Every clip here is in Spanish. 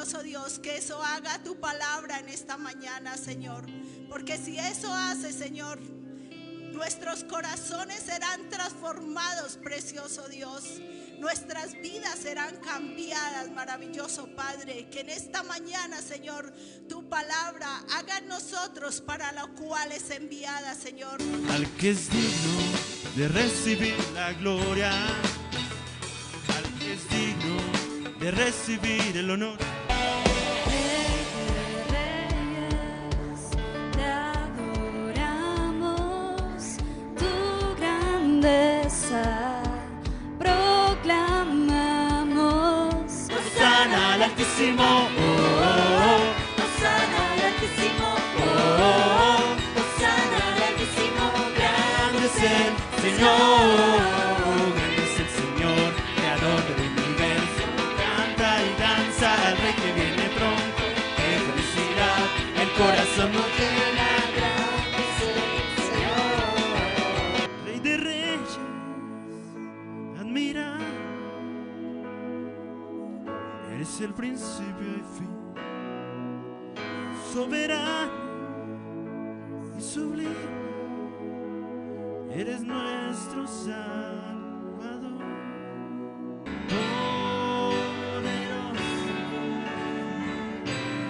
precioso Dios, que eso haga tu palabra en esta mañana, Señor. Porque si eso hace, Señor, nuestros corazones serán transformados, precioso Dios. Nuestras vidas serán cambiadas, maravilloso Padre. Que en esta mañana, Señor, tu palabra haga en nosotros para lo cual es enviada, Señor. Al que es digno de recibir la gloria, al que es digno de recibir el honor. Te adoramos, tu grandeza proclamamos. Hosana al Altísimo, Hosana al Altísimo, Hosana al Altísimo, grande es el Señor, grande es el Señor, creador del universo. Canta y danza al Rey que viene pronto, qué felicidad, el corazón no llena. grande es el Señor. Rey de reyes, admira, eres el principio y fin, soberano y sublime, eres nuestro Salvador, poderoso,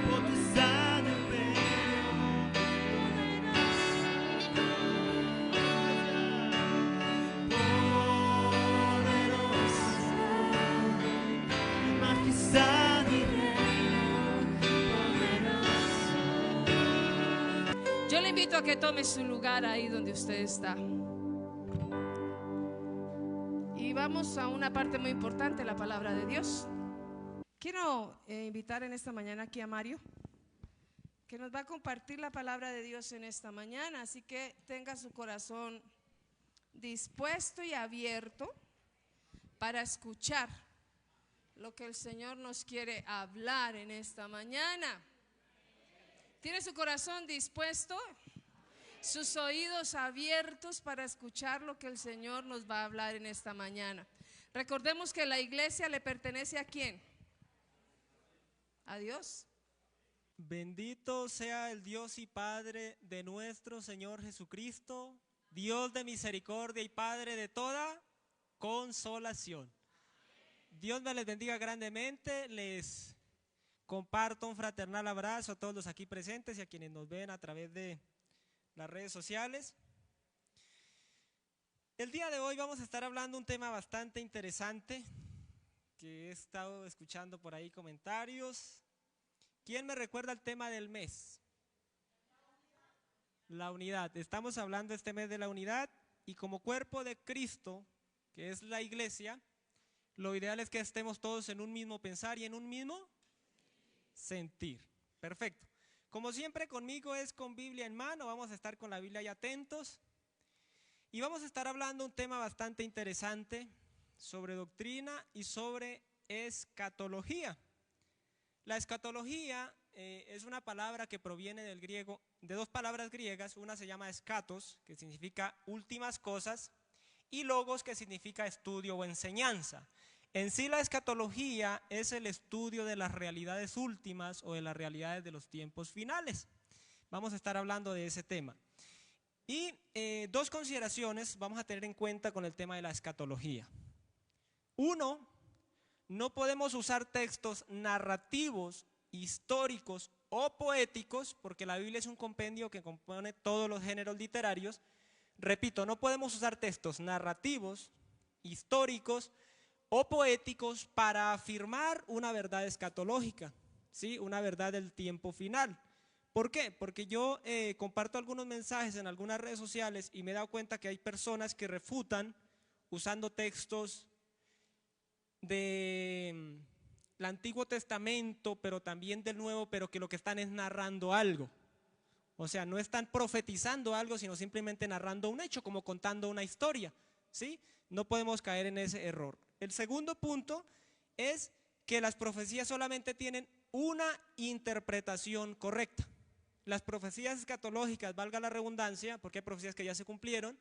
potestad de majestad y Yo le invito a que tome su lugar ahí donde usted está. Y vamos a una parte muy importante, la palabra de Dios. Quiero invitar en esta mañana aquí a Mario, que nos va a compartir la palabra de Dios en esta mañana. Así que tenga su corazón dispuesto y abierto para escuchar lo que el Señor nos quiere hablar en esta mañana. ¿Tiene su corazón dispuesto? Sus oídos abiertos para escuchar lo que el Señor nos va a hablar en esta mañana. Recordemos que la iglesia le pertenece ¿a quién? A Dios. Bendito sea el Dios y Padre de nuestro Señor Jesucristo, Dios de misericordia y Padre de toda consolación. Dios me les bendiga grandemente. Les comparto un fraternal abrazo a todos los aquí presentes y a quienes nos ven a través de las redes sociales. El día de hoy vamos a estar hablando un tema bastante interesante que he estado escuchando por ahí comentarios. ¿Quién me recuerda el tema del mes? La unidad. Estamos hablando este mes de la unidad y como cuerpo de Cristo, que es la iglesia, lo ideal es que estemos todos en un mismo pensar y en un mismo sentir. Perfecto. Como siempre conmigo es con Biblia en mano, vamos a estar con la Biblia ahí atentos y vamos a estar hablando un tema bastante interesante sobre doctrina y sobre escatología. La escatología es una palabra que proviene del griego, de dos palabras griegas. Una se llama escatos, que significa últimas cosas, y logos, que significa estudio o enseñanza. En sí la escatología es el estudio de las realidades últimas o de las realidades de los tiempos finales. Vamos a estar hablando de ese tema. Y dos consideraciones vamos a tener en cuenta con el tema de la escatología. Uno, no podemos usar textos narrativos, históricos o poéticos, porque la Biblia es un compendio que compone todos los géneros literarios. Repito, no podemos usar textos narrativos, históricos o poéticos para afirmar una verdad escatológica, ¿sí? Una verdad del tiempo final. ¿Por qué? Porque yo comparto algunos mensajes en algunas redes sociales y me he dado cuenta que hay personas que refutan usando textos del Antiguo Testamento, pero también del Nuevo, pero que lo que están es narrando algo. O sea, no están profetizando algo, sino simplemente narrando un hecho, como contando una historia, ¿sí? No podemos caer en ese error. El segundo punto es que las profecías solamente tienen una interpretación correcta. Las profecías escatológicas, valga la redundancia, porque hay profecías que ya se cumplieron,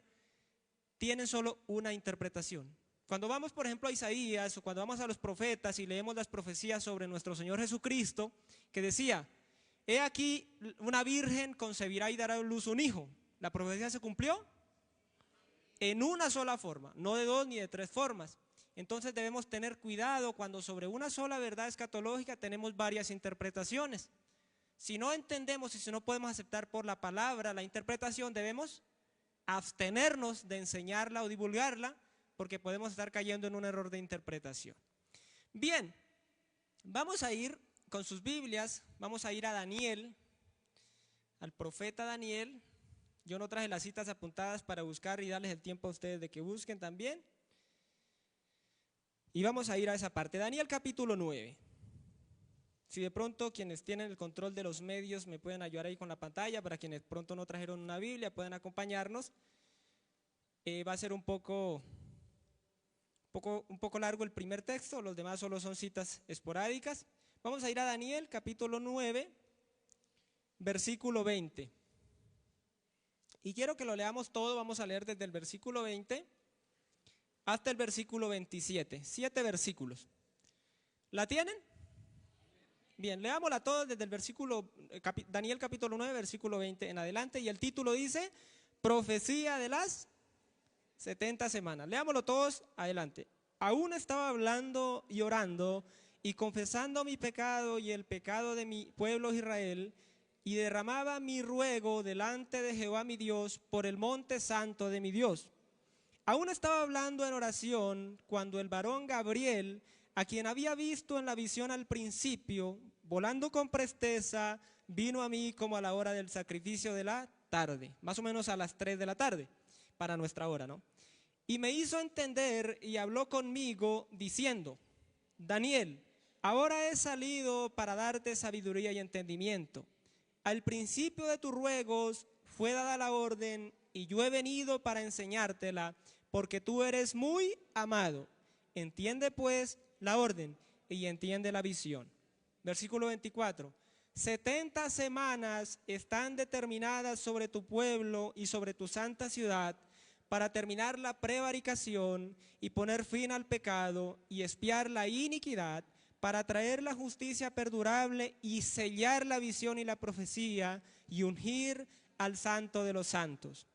tienen solo una interpretación. Cuando vamos, por ejemplo, a Isaías o cuando vamos a los profetas y leemos las profecías sobre nuestro Señor Jesucristo, que decía, he aquí una virgen concebirá y dará a luz un hijo. ¿La profecía se cumplió? En una sola forma, no de dos ni de tres formas. Entonces debemos tener cuidado cuando sobre una sola verdad escatológica tenemos varias interpretaciones. Si no entendemos y si no podemos aceptar por la palabra la interpretación, debemos abstenernos de enseñarla o divulgarla, porque podemos estar cayendo en un error de interpretación. Bien, vamos a ir con sus Biblias, vamos a ir a Daniel, al profeta Daniel. Yo no traje las citas apuntadas para buscar y darles el tiempo a ustedes de que busquen también. Y vamos a ir a esa parte, Daniel capítulo 9. Si de pronto quienes tienen el control de los medios me pueden ayudar ahí con la pantalla, para quienes pronto no trajeron una Biblia pueden acompañarnos. Va a ser un poco largo el primer texto, los demás solo son citas esporádicas. Vamos a ir a Daniel capítulo 9, versículo 20. Y quiero que lo leamos todo, vamos a leer desde el versículo 20 hasta el versículo 27, 7 versículos. ¿La tienen? Bien, leámosla todos desde el versículo, Daniel capítulo 9, versículo 20 en adelante, y el título dice, profecía de las 70 semanas. Leámoslo todos, adelante. Aún estaba hablando y orando y confesando mi pecado y el pecado de mi pueblo Israel, y derramaba mi ruego delante de Jehová mi Dios por el monte santo de mi Dios. Aún estaba hablando en oración cuando el varón Gabriel, a quien había visto en la visión al principio, volando con presteza, vino a mí como a la hora del sacrificio de la tarde, más o menos a las 3 de la tarde, para nuestra hora, ¿no? Y me hizo entender y habló conmigo diciendo, Daniel, ahora he salido para darte sabiduría y entendimiento. Al principio de tus ruegos fue dada la orden y yo he venido para enseñártela, porque tú eres muy amado. Entiende pues la orden y entiende la visión. Versículo 24. 70 semanas están determinadas sobre tu pueblo y sobre tu santa ciudad para terminar la prevaricación y poner fin al pecado y expiar la iniquidad, para traer la justicia perdurable y sellar la visión y la profecía y ungir al santo de los santos.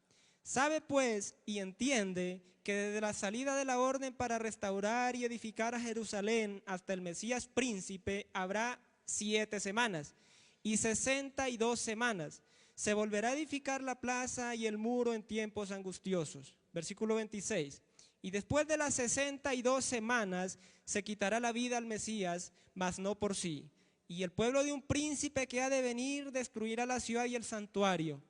Sabe pues y entiende que desde la salida de la orden para restaurar y edificar a Jerusalén hasta el Mesías príncipe habrá 7 semanas y 62 semanas. Se volverá a edificar la plaza y el muro en tiempos angustiosos. Versículo 26. Y después de las 62 semanas se quitará la vida al Mesías, mas no por sí. Y el pueblo de un príncipe que ha de venir destruirá la ciudad y el santuario.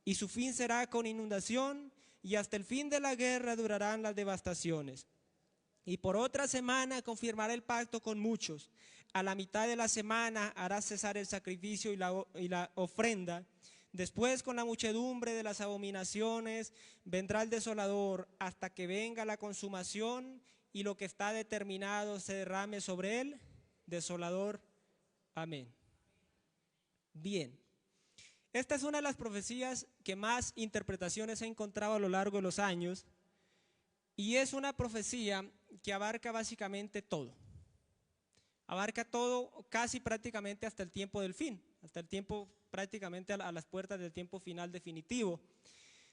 Y su fin será con inundación, y hasta el fin de la guerra durarán las devastaciones. Y por otra semana confirmará el pacto con muchos. A la mitad de la semana hará cesar el sacrificio y la ofrenda. Después, con la muchedumbre de las abominaciones, vendrá el desolador hasta que venga la consumación y lo que está determinado se derrame sobre él, desolador. Amén. Bien. Esta es una de las profecías que más interpretaciones he encontrado a lo largo de los años, y es una profecía que abarca básicamente todo. Abarca todo, casi prácticamente hasta el tiempo del fin, hasta el tiempo prácticamente a las puertas del tiempo final definitivo.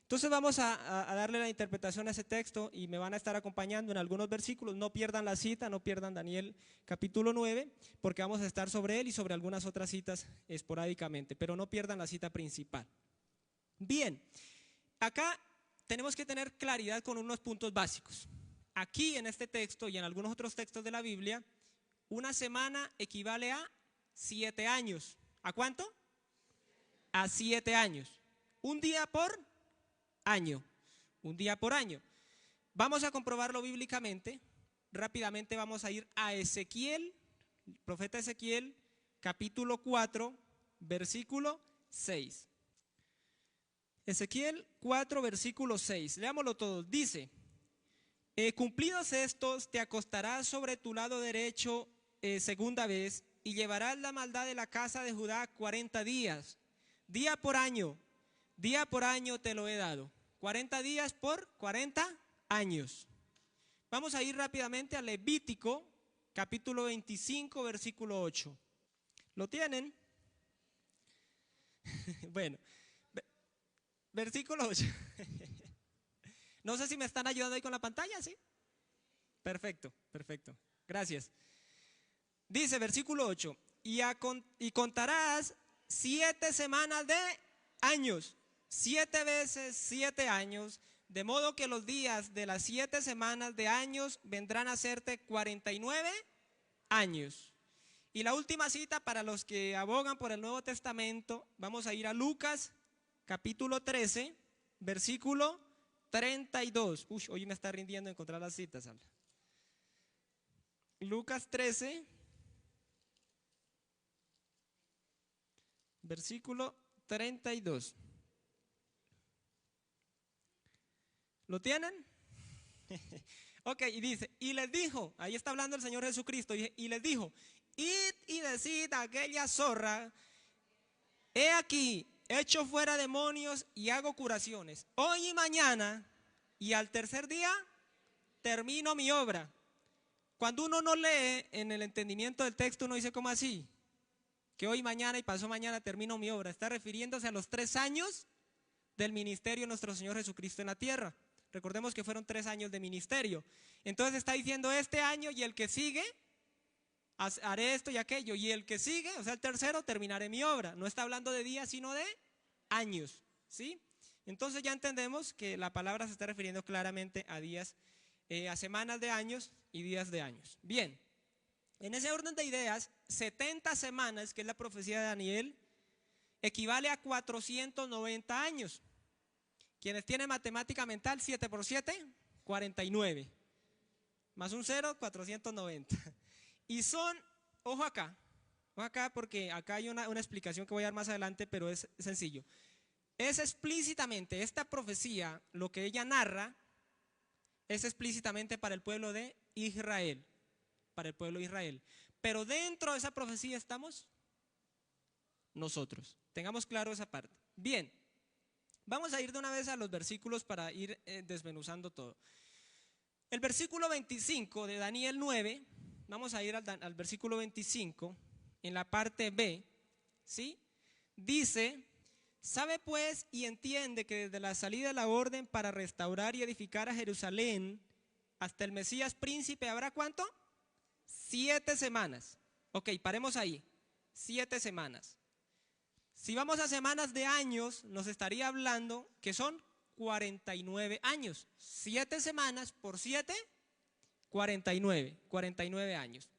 Entonces vamos a darle la interpretación a ese texto y me van a estar acompañando en algunos versículos. No pierdan la cita, no pierdan Daniel capítulo 9, porque vamos a estar sobre él y sobre algunas otras citas esporádicamente, pero no pierdan la cita principal. Bien, acá tenemos que tener claridad con unos puntos básicos. Aquí en este texto y en algunos otros textos de la Biblia, una semana equivale a 7 años. ¿A cuánto? A 7 años. Un día por año. Un día por año. Vamos a comprobarlo bíblicamente. Rápidamente vamos a ir a Ezequiel, el profeta Ezequiel, capítulo 4, versículo 6. Ezequiel 4, versículo 6. Leámoslo todos. Dice, cumplidos estos, te acostarás sobre tu lado derecho segunda vez y llevarás la maldad de la casa de Judá 40 días. Día por año te lo he dado. 40 días por 40 años. vamos a ir rápidamente a Levítico, capítulo 25, versículo 8. ¿Lo tienen? Bueno, versículo 8. No sé si me están ayudando ahí con la pantalla, ¿sí? Perfecto, perfecto. Gracias. Dice versículo 8, y contarás 7 semanas de años, 7 veces 7 años, de modo que los días de las 7 semanas de años vendrán a hacerte 49 años. Y la última cita para los que abogan por el Nuevo Testamento, vamos a ir a Lucas, capítulo 13, versículo 32. Uy, hoy me está rindiendo encontrar las citas, Sandra. Lucas 13, versículo 32. ¿Lo tienen? Ok, y dice, y les dijo, ahí está hablando el Señor Jesucristo, y les dijo, id y decid a aquella zorra, he aquí, echo fuera demonios y hago curaciones, hoy y mañana, y al tercer día termino mi obra. Cuando uno no lee en el entendimiento del texto, uno dice, ¿cómo así? Que hoy, mañana y pasó mañana termino mi obra. Está refiriéndose a los 3 años del ministerio de nuestro Señor Jesucristo en la tierra. Recordemos que fueron 3 años de ministerio. Entonces está diciendo este año y el que sigue, haré esto y aquello. Y el que sigue, o sea, el tercero, terminaré mi obra. No está hablando de días, sino de años, ¿sí? Entonces ya entendemos que la palabra se está refiriendo claramente a días, a semanas de años y días de años. Bien, en ese orden de ideas, 70 semanas, que es la profecía de Daniel, equivale a 490 años. Quienes tienen matemática mental, 7 por 7, 49. Más un 0, 490. Y son, ojo acá porque acá hay una explicación que voy a dar más adelante, pero es sencillo. Es explícitamente, esta profecía, lo que ella narra, es explícitamente para el pueblo de Israel, para el pueblo de Israel. Pero dentro de esa profecía estamos nosotros. Tengamos claro esa parte. Bien, vamos a ir de una vez a los versículos para ir desmenuzando todo. El versículo 25 de Daniel 9, vamos a ir al versículo 25, en la parte B, ¿sí? Dice, sabe pues y entiende que desde la salida de la orden para restaurar y edificar a Jerusalén hasta el Mesías príncipe, ¿habrá cuánto? 7 semanas. Ok, paremos ahí, 7 semanas. Si vamos a semanas de años, nos estaría hablando que son 49 años. 7 semanas por 7, 49 años.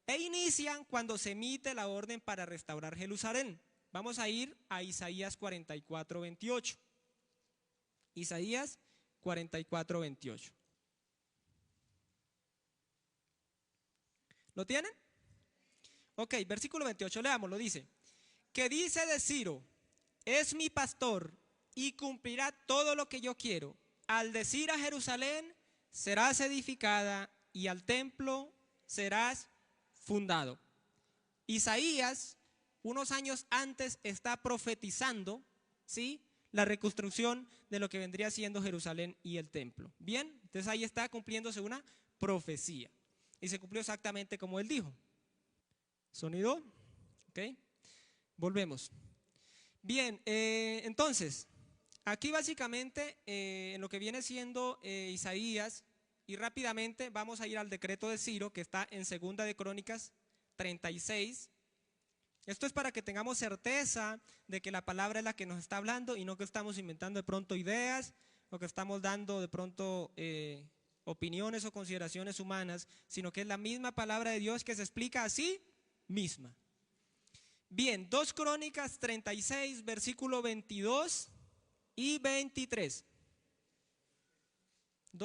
E inician cuando se emite la orden para restaurar Jerusalén. Vamos a ir a Isaías 44, 28. Isaías 44, 28. ¿Lo tienen? Ok, versículo 28, leámoslo, dice, que dice de Ciro, es mi pastor y cumplirá todo lo que yo quiero. Al decir a Jerusalén, serás edificada y al templo serás fundado. Isaías, unos años antes, está profetizando, ¿sí?, la reconstrucción de lo que vendría siendo Jerusalén y el templo. Bien, entonces ahí está cumpliéndose una profecía. Y se cumplió exactamente como él dijo. ¿Sonido? Ok. Volvemos. Bien, entonces, aquí básicamente en lo que viene siendo Isaías, y rápidamente vamos a ir al decreto de Ciro, que está en 2 de Crónicas 36. Esto es para que tengamos certeza de que la palabra es la que nos está hablando y no que estamos inventando de pronto ideas o que estamos dando de pronto opiniones o consideraciones humanas, sino que es la misma palabra de Dios que se explica a sí misma. Bien, 2 Crónicas 36, versículo 22 y 23.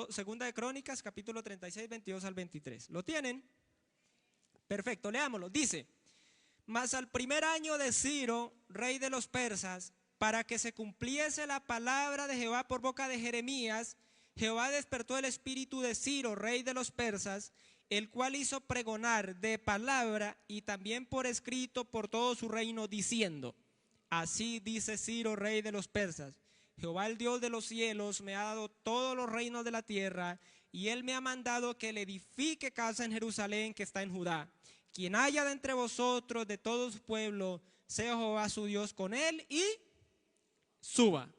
Segunda de Crónicas, capítulo 36, 22 al 23. ¿Lo tienen? Perfecto, leámoslo. Dice, mas al primer año de Ciro, rey de los persas, para que se cumpliese la palabra de Jehová por boca de Jeremías, Jehová despertó el espíritu de Ciro, rey de los persas, el cual hizo pregonar de palabra y también por escrito por todo su reino, diciendo, así dice Ciro, rey de los persas, Jehová el Dios de los cielos me ha dado todos los reinos de la tierra y él me ha mandado que le edifique casa en Jerusalén que está en Judá. Quien haya de entre vosotros, de todo su pueblo, sea Jehová su Dios con él y suba.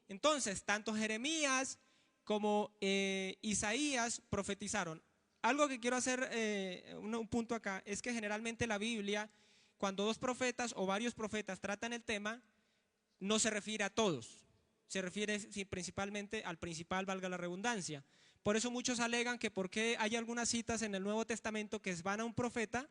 Entonces, tanto Jeremías como Isaías profetizaron. Algo que quiero hacer un punto acá es que generalmente la Biblia, cuando dos profetas o varios profetas tratan el tema, no se refiere a todos, se refiere principalmente al principal, valga la redundancia. Por eso muchos alegan que porque hay algunas citas en el Nuevo Testamento que van a un profeta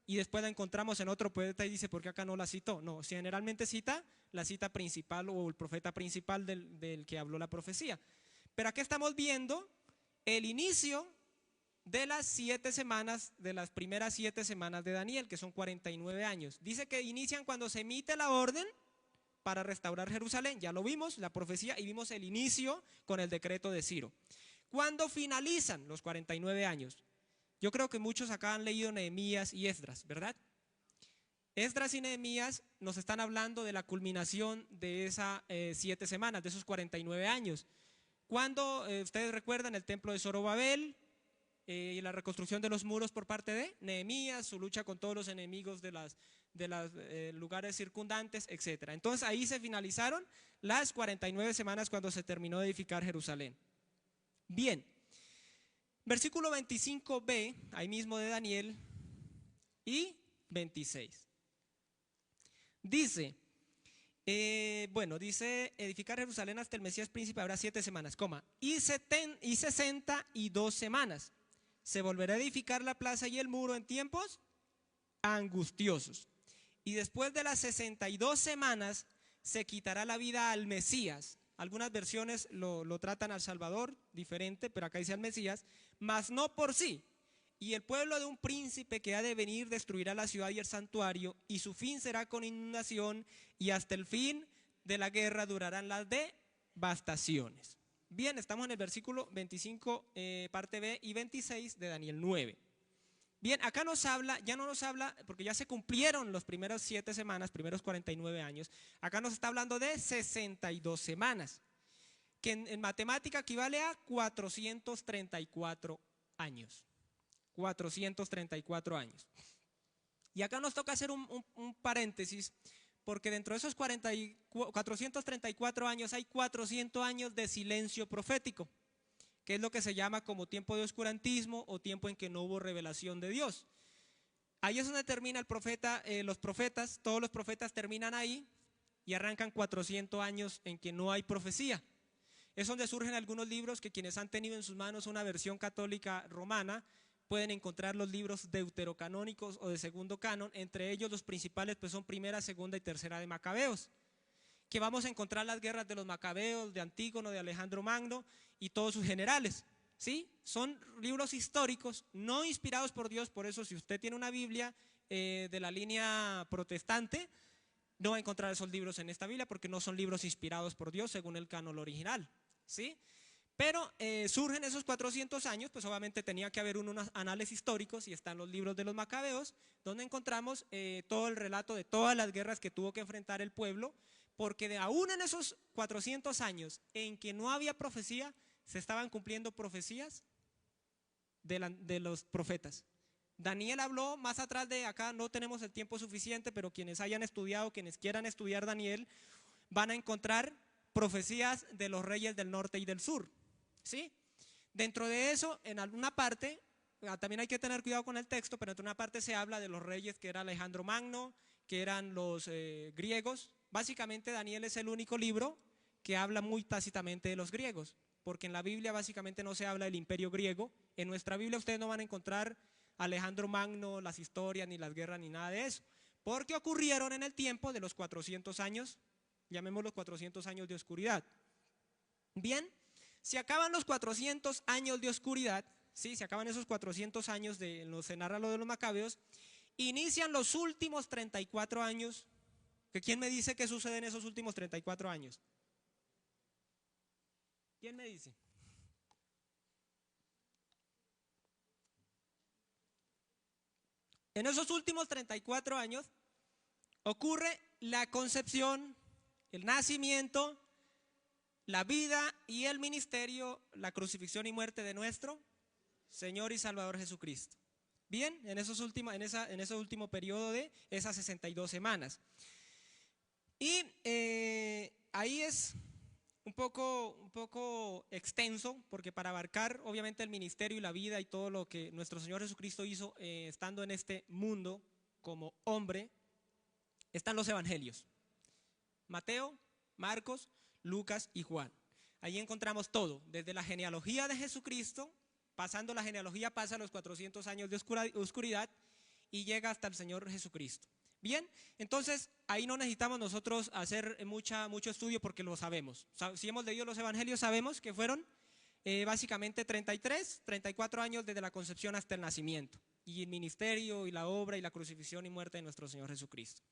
y después la encontramos en otro profeta y dice, ¿por qué acá no la citó? No, generalmente cita la cita principal o el profeta principal del que habló la profecía. Pero aquí estamos viendo el inicio de las 7 semanas, de las primeras 7 semanas de Daniel, que son 49 años. Dice que inician cuando se emite la orden para restaurar Jerusalén. Ya lo vimos, la profecía, y vimos el inicio con el decreto de Ciro. ¿Cuándo finalizan los 49 años? Yo creo que muchos acá han leído Nehemías y Esdras, ¿verdad? Esdras y Nehemías nos están hablando de la culminación de esas 7 semanas, de esos 49 años. Cuando ustedes recuerdan el templo de Zorobabel y la reconstrucción de los muros por parte de Nehemías, su lucha con todos los enemigos de los lugares circundantes, etc. Entonces ahí se finalizaron las 49 semanas cuando se terminó de edificar Jerusalén. Bien, versículo 25b, ahí mismo de Daniel, y 26. Dice, dice, edificar Jerusalén hasta el Mesías príncipe habrá 7 semanas, y 62 semanas. Se volverá a edificar la plaza y el muro en tiempos angustiosos. Y después de las 62 semanas se quitará la vida al Mesías. Algunas versiones lo tratan al Salvador, diferente, pero acá dice al Mesías, mas no por sí. Y el pueblo de un príncipe que ha de venir destruirá la ciudad y el santuario, y su fin será con inundación, y hasta el fin de la guerra durarán las devastaciones. Bien, estamos en el versículo 25, parte B, y 26 de Daniel 9. Bien, acá nos habla, ya no nos habla, porque ya se cumplieron los primeros 7 semanas, primeros 49 años. Acá nos está hablando de 62 semanas, que en matemática equivale a 434 años. 434 años. Y acá nos toca hacer un paréntesis, porque dentro de esos 434 años hay 400 años de silencio profético, que es lo que se llama como tiempo de oscurantismo o tiempo en que no hubo revelación de Dios. Ahí es donde termina el profeta, los profetas, todos los profetas terminan ahí y arrancan 400 años en que no hay profecía. Es donde surgen algunos libros que quienes han tenido en sus manos una versión católica romana pueden encontrar los libros deuterocanónicos o de segundo canon, entre ellos los principales pues son primera, segunda y tercera de Macabeos, que vamos a encontrar las guerras de los Macabeos, de Antígono, de Alejandro Magno y todos sus generales, ¿sí? Son libros históricos, no inspirados por Dios, por eso si usted tiene una Biblia de la línea protestante, no va a encontrar esos libros en esta Biblia porque no son libros inspirados por Dios según el canon original, ¿sí? Pero surgen esos 400 años, pues obviamente tenía que haber unos anales históricos y están los libros de los Macabeos, donde encontramos todo el relato de todas las guerras que tuvo que enfrentar el pueblo, porque aún en esos 400 años en que no había profecía, se estaban cumpliendo profecías de los profetas. Daniel habló más atrás de acá, no tenemos el tiempo suficiente, pero quienes hayan estudiado, quienes quieran estudiar Daniel, van a encontrar profecías de los reyes del norte y del sur, ¿sí? Dentro de eso, en alguna parte, también hay que tener cuidado con el texto, pero en una parte se habla de los reyes que era Alejandro Magno, que eran los griegos. Básicamente Daniel es el único libro que habla muy tácitamente de los griegos, porque en la Biblia básicamente no se habla del imperio griego. En nuestra Biblia ustedes no van a encontrar Alejandro Magno, las historias, ni las guerras, ni nada de eso, porque ocurrieron en el tiempo de los 400 años, llamémoslos 400 años de oscuridad. Bien, se acaban los 400 años de oscuridad, ¿sí? Se acaban esos 400 años se narra lo de los Macabeos, inician los últimos 34 años. ¿Quién me dice qué sucede en esos últimos 34 años? ¿Quién me dice? En esos últimos 34 años ocurre la concepción, el nacimiento, la vida y el ministerio, la crucifixión y muerte de nuestro Señor y Salvador Jesucristo. Bien, en ese último periodo de esas 62 semanas. Y ahí es un poco extenso, porque para abarcar obviamente el ministerio y la vida y todo lo que nuestro Señor Jesucristo hizo estando en este mundo como hombre, están los evangelios: Mateo, Marcos, Lucas y Juan. Ahí encontramos todo, desde la genealogía de Jesucristo, pasando la genealogía, pasa los 400 años de oscuridad y llega hasta el Señor Jesucristo. Bien, entonces ahí no necesitamos nosotros hacer mucho estudio porque lo sabemos. Si hemos leído los evangelios sabemos que fueron básicamente 34 años desde la concepción hasta el nacimiento, y el ministerio y la obra y la crucifixión y muerte de nuestro Señor Jesucristo.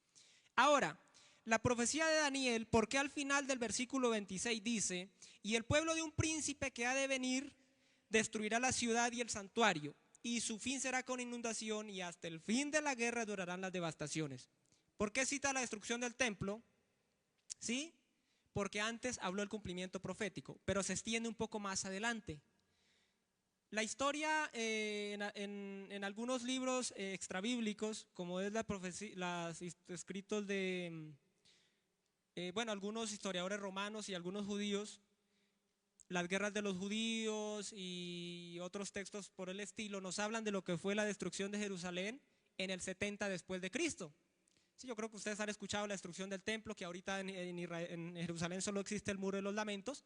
Ahora, la profecía de Daniel, ¿por qué al final del versículo 26 dice: y el pueblo de un príncipe que ha de venir destruirá la ciudad y el santuario, y su fin será con inundación, y hasta el fin de la guerra durarán las devastaciones? ¿Por qué cita la destrucción del templo? ¿Sí? Porque antes habló el cumplimiento profético, pero se extiende un poco más adelante. La historia en algunos libros extrabíblicos, como es los escritos de algunos historiadores romanos y algunos judíos, las guerras de los judíos y otros textos por el estilo, nos hablan de lo que fue la destrucción de Jerusalén en el 70 después de Cristo. Sí, yo creo que ustedes han escuchado la destrucción del templo, que ahorita en Jerusalén solo existe el muro de los lamentos,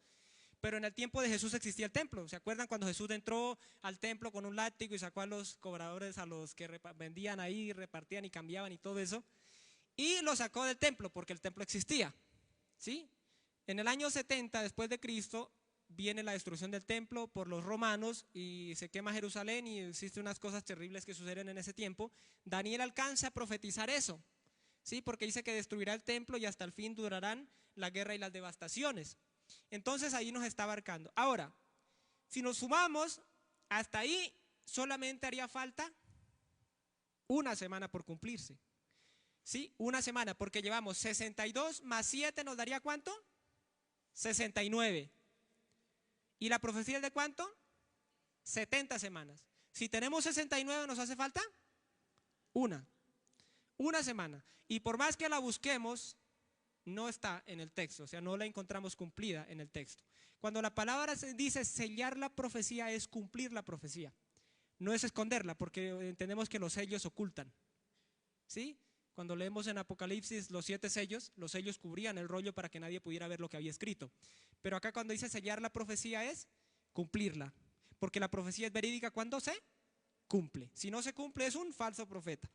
pero en el tiempo de Jesús existía el templo. ¿Se acuerdan cuando Jesús entró al templo con un látigo y sacó a los cobradores, a los que vendían ahí, repartían y cambiaban y todo eso? Y lo sacó del templo porque el templo existía, ¿sí? En el año 70 después de Cristo viene la destrucción del templo por los romanos y se quema Jerusalén y existen unas cosas terribles que suceden en ese tiempo. Daniel alcanza a profetizar eso, ¿sí? Porque dice que destruirá el templo y hasta el fin durarán la guerra y las devastaciones. Entonces ahí nos está abarcando. Ahora, si nos sumamos, hasta ahí solamente haría falta una semana por cumplirse. ¿Sí? Una semana, porque llevamos 62 más 7 nos daría ¿cuánto? 69. ¿Y la profecía es de cuánto? 70 semanas. Si tenemos 69 nos hace falta una semana. Y por más que la busquemos, no está en el texto, o sea, no la encontramos cumplida en el texto. Cuando la palabra se dice sellar la profecía, es cumplir la profecía, no es esconderla, porque entendemos que los sellos ocultan, ¿sí? Cuando leemos en Apocalipsis los 7 sellos, los sellos cubrían el rollo para que nadie pudiera ver lo que había escrito. Pero acá cuando dice sellar la profecía es cumplirla, porque la profecía es verídica cuando se cumple. Si no se cumple es un falso profeta.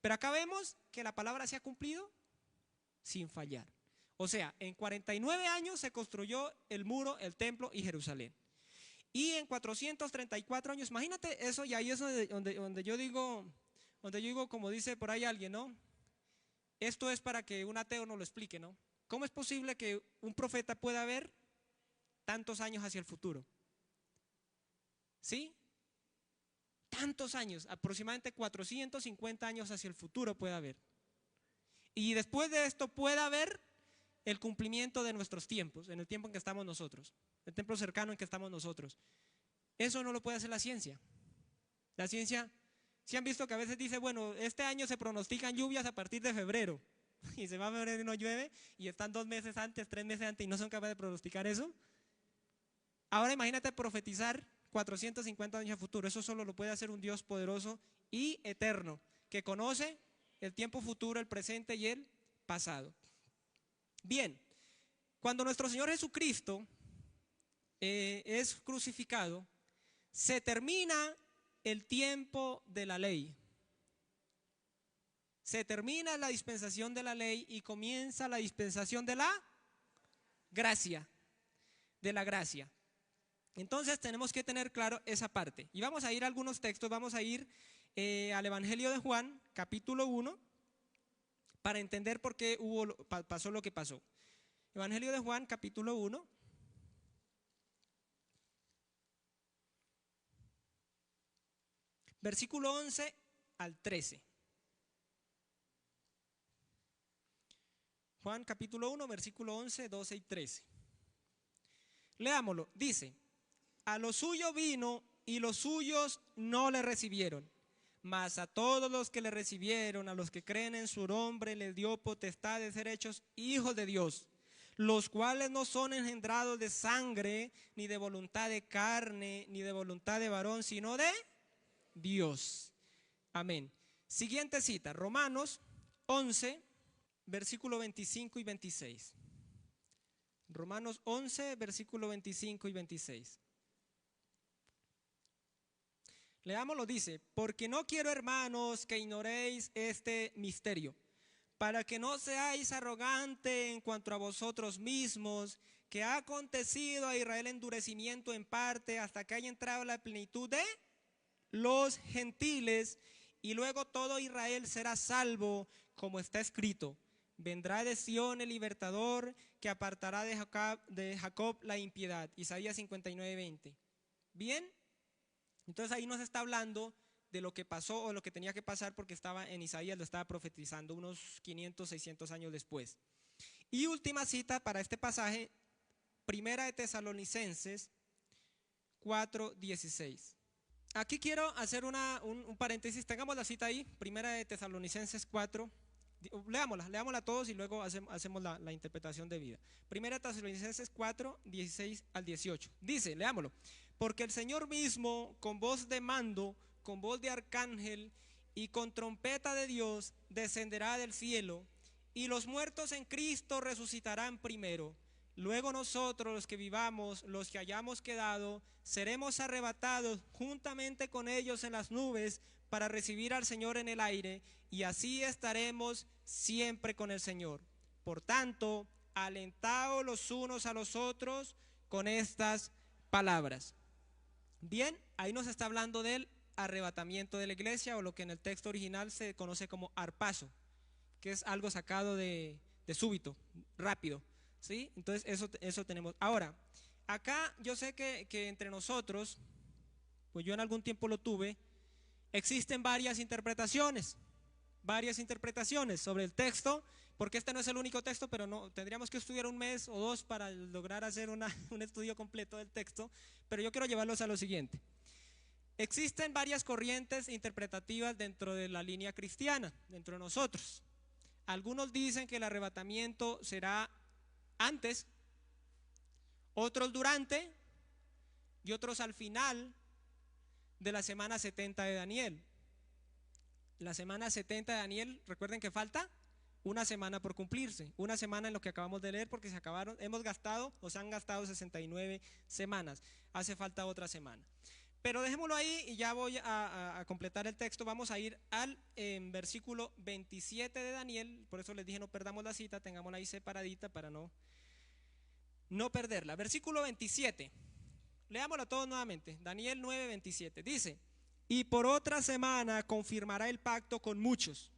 Pero acá vemos que la palabra se ha cumplido sin fallar. O sea, en 49 años se construyó el muro, el templo y Jerusalén. Y en 434 años, imagínate eso, y ahí es donde yo digo, como dice por ahí alguien, ¿no? Esto es para que un ateo nos lo explique, ¿no? ¿Cómo es posible que un profeta pueda ver tantos años hacia el futuro? ¿Sí? Tantos años, aproximadamente 450 años hacia el futuro puede haber. Y después de esto puede haber el cumplimiento de nuestros tiempos, en el tiempo en que estamos nosotros, el tiempo cercano en que estamos nosotros. Eso no lo puede hacer la ciencia. La ciencia, si han visto que a veces dice, bueno, este año se pronostican lluvias a partir de febrero, y se va a febrero y no llueve, y están 2 meses antes, 3 meses antes, y no son capaces de pronosticar eso. Ahora imagínate profetizar 450 años a futuro. Eso solo lo puede hacer un Dios poderoso y eterno, que conoce el tiempo futuro, el presente y el pasado. Bien, cuando nuestro Señor Jesucristo es crucificado, se termina el tiempo de la ley. Se termina la dispensación de la ley y comienza la dispensación de la gracia. De la gracia. Entonces tenemos que tener claro esa parte. Y vamos a ir a algunos textos, vamos a ir al Evangelio de Juan, capítulo 1, para entender por qué pasó lo que pasó. Evangelio de Juan, capítulo 1. Versículo 11 al 13. Juan capítulo 1, versículo 11, 12 y 13. Leámoslo. Dice, a lo suyo vino y los suyos no le recibieron. Mas a todos los que le recibieron, a los que creen en su nombre, les dio potestad de ser hechos hijos de Dios, los cuales no son engendrados de sangre, ni de voluntad de carne, ni de voluntad de varón, sino de Dios. Amén. Siguiente cita, Romanos 11, versículo 25 y 26. Romanos 11, versículo 25 y 26. Leámoslo, dice, porque no quiero, hermanos, que ignoréis este misterio, para que no seáis arrogantes en cuanto a vosotros mismos, que ha acontecido a Israel endurecimiento en parte hasta que haya entrado la plenitud de los gentiles, y luego todo Israel será salvo, como está escrito. Vendrá de Sión el libertador, que apartará de Jacob la impiedad. Isaías 59:20. Bien, entonces ahí nos está hablando de lo que pasó o lo que tenía que pasar, porque estaba en Isaías, lo estaba profetizando unos 500, 600 años después. Y última cita para este pasaje, Primera de Tesalonicenses 4:16. Aquí quiero hacer un paréntesis, tengamos la cita ahí, Primera de Tesalonicenses 4. Leámosla todos y luego hacemos la interpretación de vida. Primera de Tesalonicenses 4, 16 al 18. Dice, leámoslo. Porque el Señor mismo, con voz de mando, con voz de arcángel y con trompeta de Dios, descenderá del cielo, y los muertos en Cristo resucitarán primero. Luego nosotros, los que vivamos, los que hayamos quedado, seremos arrebatados juntamente con ellos en las nubes para recibir al Señor en el aire, y así estaremos siempre con el Señor. Por tanto, alentaos los unos a los otros con estas palabras. Bien, ahí nos está hablando del arrebatamiento de la iglesia, o lo que en el texto original se conoce como arpazo, que es algo sacado de súbito, rápido, ¿sí? Entonces eso tenemos. Ahora, acá yo sé que entre nosotros, pues yo en algún tiempo lo tuve, existen varias interpretaciones sobre el texto, porque este no es el único texto, pero no tendríamos que estudiar un mes o dos para lograr hacer un estudio completo del texto, pero yo quiero llevarlos a lo siguiente. Existen varias corrientes interpretativas dentro de la línea cristiana, dentro de nosotros. Algunos dicen que el arrebatamiento será antes, otros durante y otros al final de la semana 70 de Daniel. La semana 70 de Daniel, recuerden que falta una semana por cumplirse, una semana en lo que acabamos de leer, porque se han gastado 69 semanas, hace falta otra semana. Pero dejémoslo ahí y ya voy a completar el texto. Vamos a ir al versículo 27 de Daniel, por eso les dije no perdamos la cita, tengámosla ahí separadita para no perderla. Versículo 27, leámoslo todos nuevamente, Daniel 9:27, dice: y por otra semana confirmará el pacto con muchos.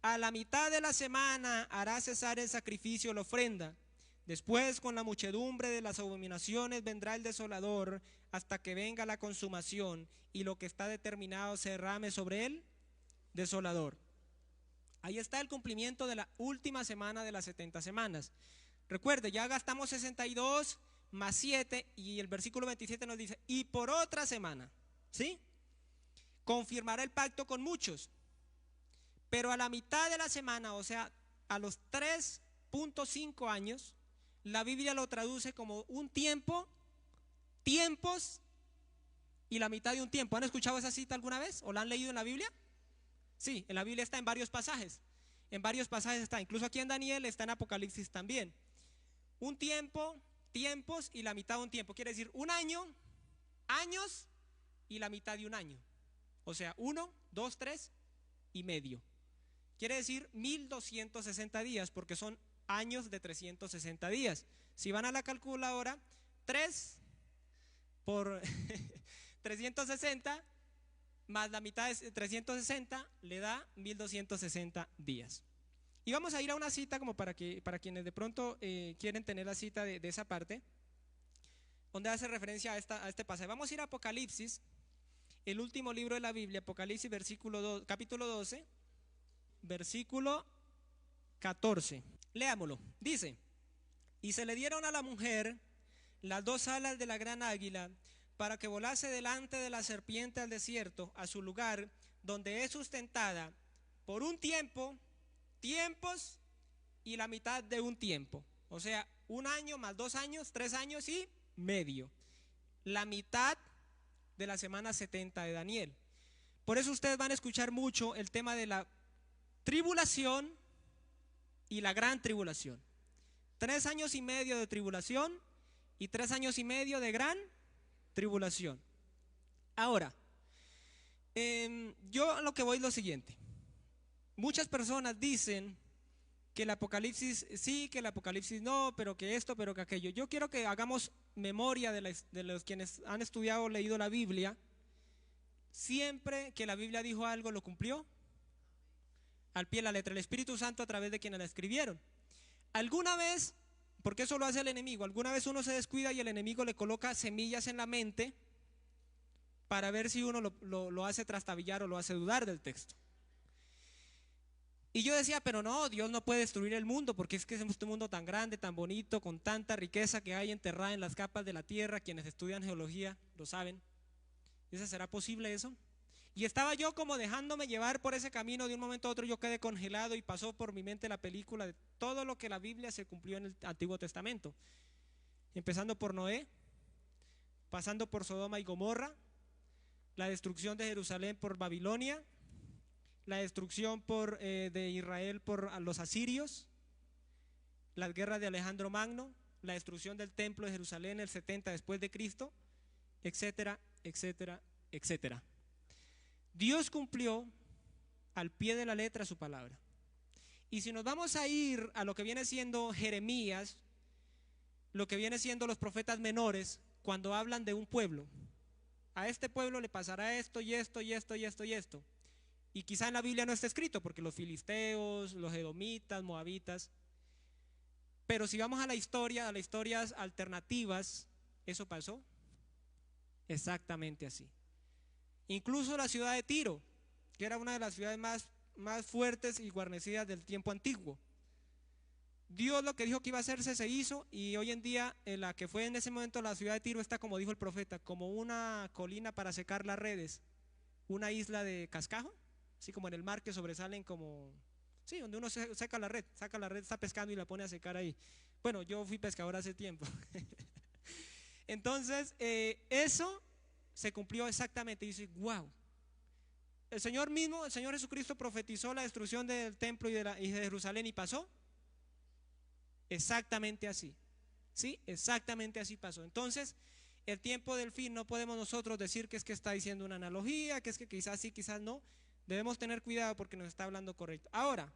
A la mitad de la semana hará cesar el sacrificio y la ofrenda. Después, con la muchedumbre de las abominaciones, vendrá el desolador hasta que venga la consumación, y lo que está determinado se derrame sobre él desolador. Ahí está el cumplimiento de la última semana de las 70 semanas. Recuerde, ya gastamos 62 más 7, y el versículo 27 nos dice: y por otra semana, ¿sí? Confirmará el pacto con muchos. Pero a la mitad de la semana, o sea, a los 3.5 años, la Biblia lo traduce como un tiempo, tiempos y la mitad de un tiempo. ¿Han escuchado esa cita alguna vez? ¿O la han leído en la Biblia? Sí, en la Biblia está en varios pasajes. En varios pasajes está, incluso aquí en Daniel, está en Apocalipsis también. Un tiempo, tiempos y la mitad de un tiempo. Quiere decir un año, años y la mitad de un año. O sea, 1, 2, 3 y medio. Quiere decir 1260 días, porque son años de 360 días. Si van a la calculadora, 3 por 360 más la mitad de 360 le da 1260 días. Y vamos a ir a una cita como para quienes de pronto quieren tener la cita de esa parte, donde hace referencia a este pasaje. Vamos a ir a Apocalipsis, el último libro de la Biblia, Apocalipsis capítulo 12, versículo 14. Leámoslo. Dice: y se le dieron a la mujer las 2 alas de la gran águila, para que volase delante de la serpiente al desierto, a su lugar, donde es sustentada por un tiempo, tiempos y la mitad de un tiempo. O sea, 1 año más 2 años, 3 años y medio. La mitad de la semana 70 de Daniel. Por eso ustedes van a escuchar mucho el tema de la tribulación y la gran tribulación. 3 años y medio de tribulación y 3 años y medio de gran tribulación. Ahora, yo a lo que voy es lo siguiente. Muchas personas dicen que el Apocalipsis sí, que el Apocalipsis no, pero que esto, pero que aquello. Yo quiero que hagamos memoria de los quienes han estudiado o leído la Biblia. Siempre que la Biblia dijo algo, lo cumplió al pie de la letra. El Espíritu Santo a través de quienes la escribieron. Alguna vez, porque eso lo hace el enemigo, alguna vez uno se descuida y el enemigo le coloca semillas en la mente para ver si uno lo hace trastabillar o lo hace dudar del texto. Y yo decía, pero no, Dios no puede destruir el mundo, porque es que es este mundo tan grande, tan bonito, con tanta riqueza que hay enterrada en las capas de la tierra. Quienes estudian geología lo saben. ¿Será posible eso? Y estaba yo como dejándome llevar por ese camino. De un momento a otro yo quedé congelado y pasó por mi mente la película de todo lo que la Biblia se cumplió en el Antiguo Testamento. Empezando por Noé, pasando por Sodoma y Gomorra, la destrucción de Jerusalén por Babilonia, la destrucción de Israel por los asirios, las guerras de Alejandro Magno, la destrucción del templo de Jerusalén el 70 después de Cristo, etcétera, etcétera, etcétera. Dios cumplió al pie de la letra su palabra. Y si nos vamos a ir a lo que viene siendo Jeremías, lo que viene siendo los profetas menores, cuando hablan de un pueblo, a este pueblo le pasará esto y esto y esto y esto y esto. Y quizá en la Biblia no está escrito, porque los filisteos, los edomitas, moabitas. Pero si vamos a las historias alternativas, eso pasó exactamente así. Incluso la ciudad de Tiro, que era una de las ciudades más fuertes y guarnecidas del tiempo antiguo. Dios lo que dijo que iba a hacerse se hizo, y hoy en día la que fue en ese momento la ciudad de Tiro está, como dijo el profeta, como una colina para secar las redes, una isla de cascajo, así como en el mar que sobresalen como, sí, donde uno saca la red, está pescando y la pone a secar ahí. Bueno, yo fui pescador hace tiempo. Entonces, eso se cumplió exactamente. Y dice, wow, el Señor mismo, el Señor Jesucristo profetizó la destrucción del templo y de Jerusalén, y pasó exactamente así. Sí, exactamente así pasó. Entonces, el tiempo del fin no podemos nosotros decir que es que está diciendo una analogía, que es que quizás sí, quizás no. Debemos tener cuidado porque nos está hablando correcto. Ahora,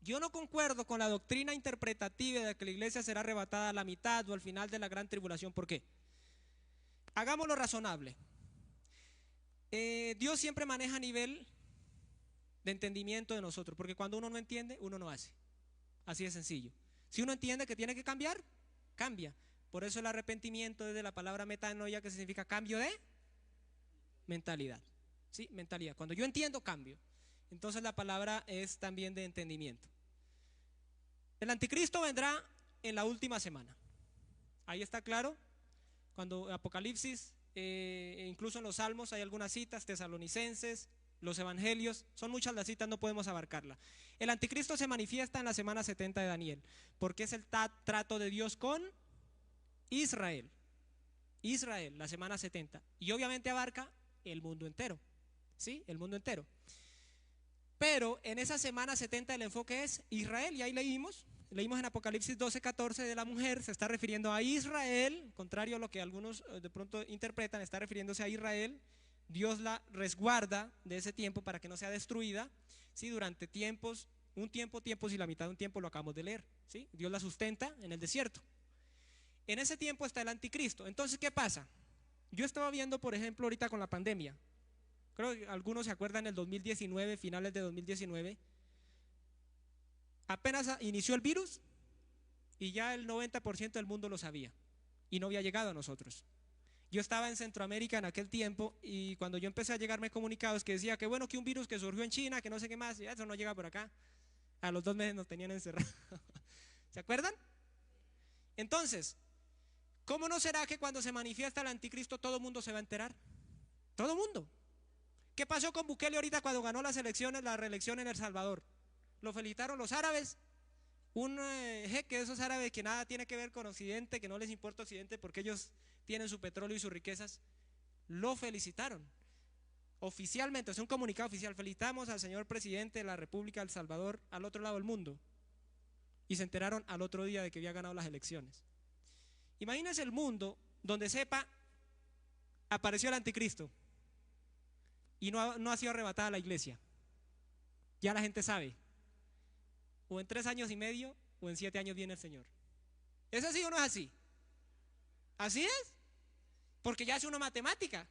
yo no concuerdo con la doctrina interpretativa de que la iglesia será arrebatada a la mitad o al final de la gran tribulación. ¿Por qué? Hagámoslo razonable. Dios siempre maneja a nivel de entendimiento de nosotros, porque cuando uno no entiende, uno no hace. Así de sencillo. Si uno entiende que tiene que cambiar, cambia. Por eso el arrepentimiento es de la palabra metanoia, que significa cambio de mentalidad. ¿Sí? Mentalidad. Cuando yo entiendo, cambio. Entonces la palabra es también de entendimiento. El anticristo vendrá en la última semana. Ahí está claro. Cuando Apocalipsis, incluso en los Salmos hay algunas citas, Tesalonicenses, los Evangelios, son muchas las citas, no podemos abarcarla. El anticristo se manifiesta en la semana 70 de Daniel, porque es el trato de Dios con Israel. Israel, la semana 70. Y obviamente abarca el mundo entero. ¿Sí? El mundo entero. Pero en esa semana 70 el enfoque es Israel, y ahí leímos en Apocalipsis 12:14 de la mujer, se está refiriendo a Israel, contrario a lo que algunos de pronto interpretan, está refiriéndose a Israel. Dios la resguarda de ese tiempo para que no sea destruida, ¿sí? Durante tiempos, tiempos y la mitad de un tiempo, lo acabamos de leer, ¿sí? Dios la sustenta en el desierto. En ese tiempo está el anticristo. Entonces, ¿qué pasa? Yo estaba viendo, por ejemplo, ahorita con la pandemia, creo que algunos se acuerdan, el 2019, finales de 2019, apenas inició el virus y ya el 90% del mundo lo sabía y no había llegado a nosotros. Yo estaba en Centroamérica en aquel tiempo, y cuando yo empecé a llegarme comunicados que decía que bueno, que un virus que surgió en China, que no sé qué más, y eso no llega por acá, a los 2 meses nos tenían encerrados. ¿Se acuerdan? Entonces, ¿Cómo no será que cuando se manifiesta el anticristo todo el mundo se va a enterar? Todo el mundo. ¿Qué pasó con Bukele ahorita cuando ganó las elecciones, la reelección en El Salvador? Lo felicitaron los árabes. Un jeque de esos árabes que nada tiene que ver con Occidente, que no les importa Occidente porque ellos tienen su petróleo y sus riquezas, lo felicitaron. Oficialmente, es un comunicado oficial, felicitamos al señor presidente de la República de El Salvador al otro lado del mundo. Y se enteraron al otro día de que había ganado las elecciones. Imagínense el mundo donde sepa, apareció el anticristo y no ha sido arrebatada la iglesia. Ya la gente sabe, o en 3 años y medio o en 7 años viene el Señor. ¿Es así o no es así? Así es, porque ya es una matemática.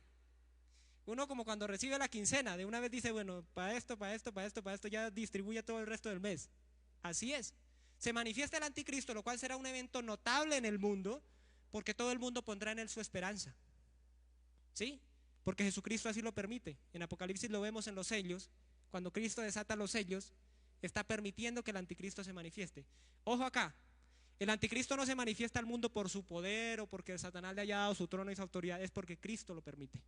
Uno como cuando recibe la quincena, de una vez dice, bueno, para esto, para esto, para esto, para esto, ya distribuye todo el resto del mes. Así es. Se manifiesta el anticristo, lo cual será un evento notable en el mundo, porque todo el mundo pondrá en él su esperanza. ¿Sí? Porque Jesucristo así lo permite. En Apocalipsis lo vemos en los sellos. Cuando Cristo desata los sellos, está permitiendo que el anticristo se manifieste. Ojo acá, el anticristo no se manifiesta al mundo por su poder o porque Satanás le haya dado su trono y su autoridad, es porque Cristo lo permite.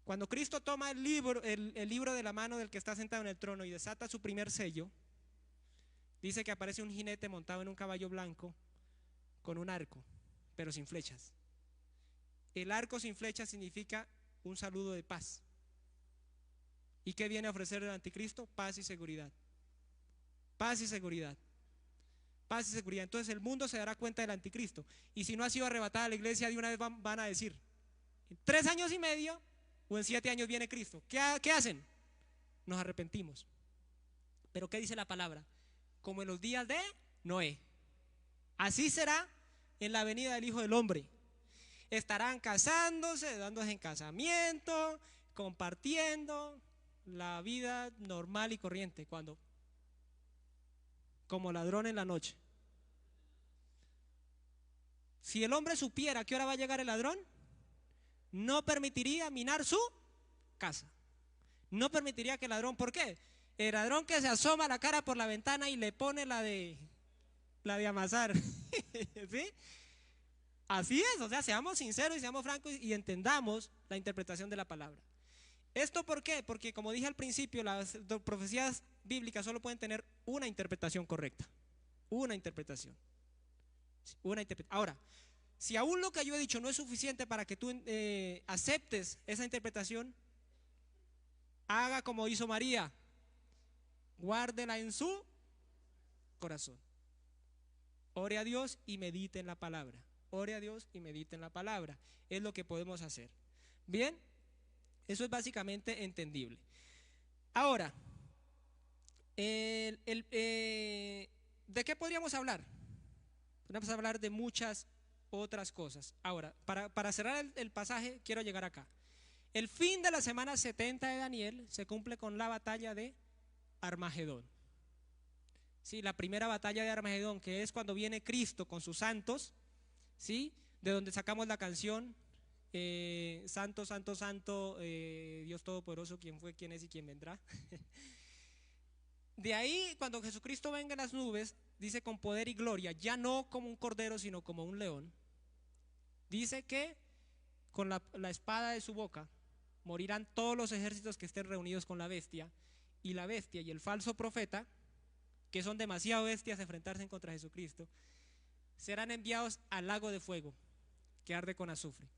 Cuando Cristo toma el libro de la mano del que está sentado en el trono y desata su primer sello, dice que aparece un jinete montado en un caballo blanco con un arco, pero sin flechas. El arco sin flechas significa un saludo de paz. ¿Y qué viene a ofrecer el anticristo? Paz y seguridad. Paz y seguridad. Paz y seguridad. Entonces el mundo se dará cuenta del anticristo. Y si no ha sido arrebatada la iglesia, de una vez van a decir, en 3 años y medio o en 7 años viene Cristo. ¿Qué hacen? Nos arrepentimos. Pero ¿qué dice la palabra? Como en los días de Noé. Así será en la venida del Hijo del Hombre. Estarán casándose, dándose en casamiento, compartiendo la vida normal y corriente. ¿Cuándo? Como ladrón en la noche. Si el hombre supiera a qué hora va a llegar el ladrón, no permitiría minar su casa. No permitiría que el ladrón, ¿por qué? El ladrón que se asoma la cara por la ventana y le pone la de amasar. ¿Sí? Así es, o sea, seamos sinceros y seamos francos y entendamos la interpretación de la palabra. ¿Esto por qué? Porque como dije al principio, las profecías bíblicas solo pueden tener una interpretación correcta. Una interpretación. Ahora, si aún lo que yo he dicho no es suficiente para que tú aceptes esa interpretación, haga como hizo María, guárdela en su corazón. Ore a Dios y medite en la palabra. Ore a Dios y medite en la palabra. Es lo que podemos hacer. Bien, eso es básicamente entendible. Ahora, ¿de qué podríamos hablar? Podríamos hablar de muchas otras cosas. Ahora, para cerrar el pasaje, quiero llegar acá. El fin de la semana 70 de Daniel se cumple con la batalla de Armagedón. Sí, la primera batalla de Armagedón, que es cuando viene Cristo con sus santos, ¿sí? De donde sacamos la canción Santo, Santo, Santo, Dios Todopoderoso, quién fue, quién es y quién vendrá. De ahí, cuando Jesucristo venga en las nubes, dice con poder y gloria, ya no como un cordero, sino como un león. Dice que con la espada de su boca morirán todos los ejércitos que estén reunidos con la bestia, y la bestia y el falso profeta, que son demasiado bestias de enfrentarse contra Jesucristo, serán enviados al lago de fuego que arde con azufre.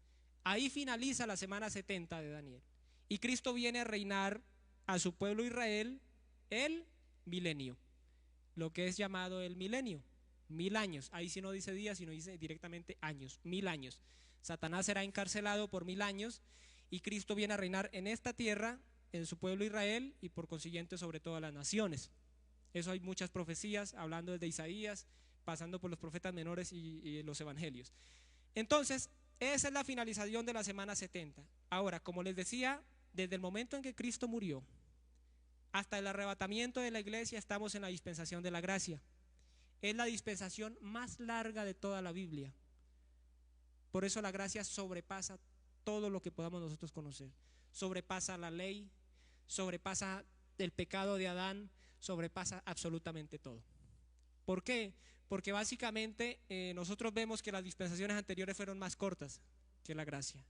Ahí finaliza la semana 70 de Daniel y Cristo viene a reinar a su pueblo Israel el milenio, lo que es llamado el milenio, 1000 años. Ahí sí no dice días, sino dice directamente años, 1000 años. Satanás será encarcelado por 1000 años y Cristo viene a reinar en esta tierra, en su pueblo Israel y por consiguiente sobre todas las naciones. Eso hay muchas profecías, hablando desde Isaías, pasando por los profetas menores y los evangelios. Entonces, esa es la finalización de la semana 70. Ahora, como les decía, desde el momento en que Cristo murió hasta el arrebatamiento de la iglesia estamos en la dispensación de la gracia. Es la dispensación más larga de toda la Biblia. Por eso la gracia sobrepasa todo lo que podamos nosotros conocer. Sobrepasa la ley, sobrepasa el pecado de Adán, sobrepasa absolutamente todo. ¿Por qué? Porque básicamente nosotros vemos que las dispensaciones anteriores fueron más cortas que la gracia.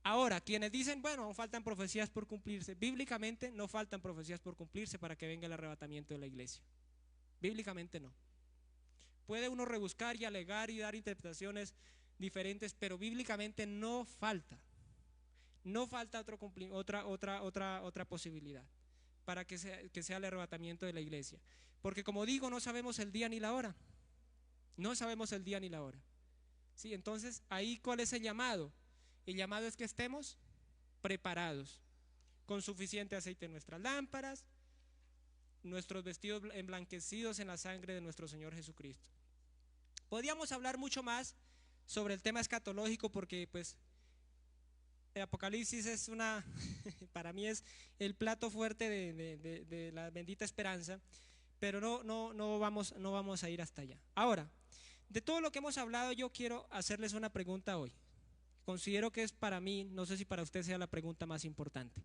Ahora, quienes dicen, bueno, aún faltan profecías por cumplirse, bíblicamente no faltan profecías por cumplirse para que venga el arrebatamiento de la iglesia. Bíblicamente no. Puede uno rebuscar y alegar y dar interpretaciones diferentes, pero bíblicamente no falta. No falta otra posibilidad para que sea el arrebatamiento de la iglesia. Porque como digo, no sabemos el día ni la hora. No sabemos el día ni la hora. ¿Sí? Entonces, ahí ¿cuál es el llamado? El llamado es que estemos preparados, con suficiente aceite en nuestras lámparas, nuestros vestidos emblanquecidos en la sangre de nuestro Señor Jesucristo. Podríamos hablar mucho más sobre el tema escatológico porque pues el Apocalipsis es para mí es el plato fuerte de la bendita esperanza, pero no vamos a ir hasta allá. Ahora, de todo lo que hemos hablado, yo quiero hacerles una pregunta hoy. Considero que es para mí, no sé si para usted sea la pregunta más importante.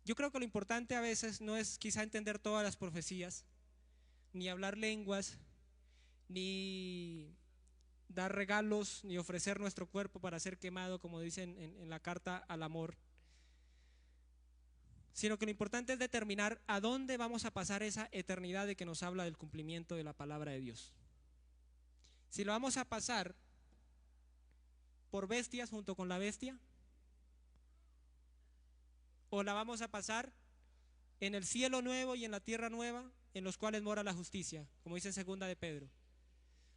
Yo creo que lo importante a veces no es quizá entender todas las profecías, ni hablar lenguas, ni dar regalos, ni ofrecer nuestro cuerpo para ser quemado, como dicen en la carta al amor, sino que lo importante es determinar a dónde vamos a pasar esa eternidad de que nos habla del cumplimiento de la palabra de Dios. Si lo vamos a pasar por bestias junto con la bestia, o la vamos a pasar en el cielo nuevo y en la tierra nueva, en los cuales mora la justicia, como dice en segunda de Pedro.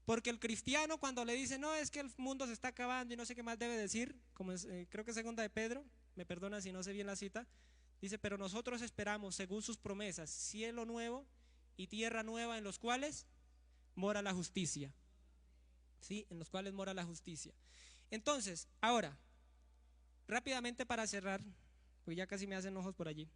Porque el cristiano cuando le dice, no, es que el mundo se está acabando y no sé qué más debe decir, como creo que es segunda de Pedro, me perdona si no sé bien la cita, dice, pero nosotros esperamos, según sus promesas, cielo nuevo y tierra nueva en los cuales mora la justicia. ¿Sí? En los cuales mora la justicia. Entonces, ahora, rápidamente para cerrar, pues ya casi me hacen ojos por allí.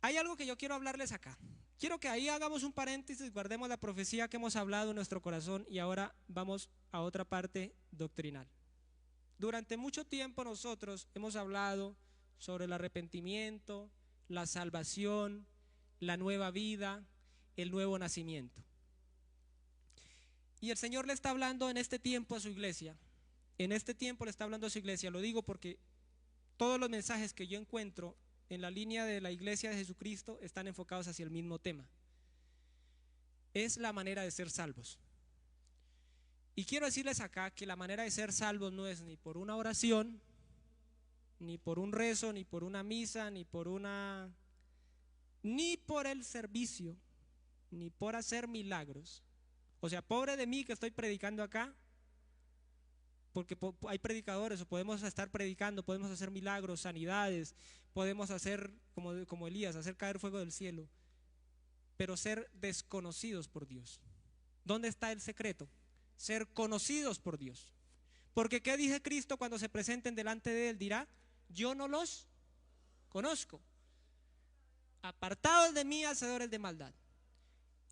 Hay algo que yo quiero hablarles acá. Quiero que ahí hagamos un paréntesis, guardemos la profecía que hemos hablado en nuestro corazón y ahora vamos a otra parte doctrinal. Durante mucho tiempo nosotros hemos hablado sobre el arrepentimiento, la salvación, la nueva vida, el nuevo nacimiento. Y el Señor le está hablando en este tiempo a su iglesia. En este tiempo le está hablando a su iglesia. Lo digo porque todos los mensajes que yo encuentro en la línea de la iglesia de Jesucristo están enfocados hacia el mismo tema. Es la manera de ser salvos. Y quiero decirles acá que la manera de ser salvos no es ni por una oración, ni por un rezo, ni por una misa, ni por el servicio, ni por hacer milagros. O sea, pobre de mí que estoy predicando acá, porque hay predicadores, o podemos estar predicando, podemos hacer milagros, sanidades, podemos hacer como Elías, hacer caer fuego del cielo, pero ser desconocidos por Dios. ¿Dónde está el secreto? Ser conocidos por Dios. Porque ¿qué dice Cristo cuando se presenten delante de Él? Dirá, yo no los conozco. Apartados de mí, hacedores de maldad.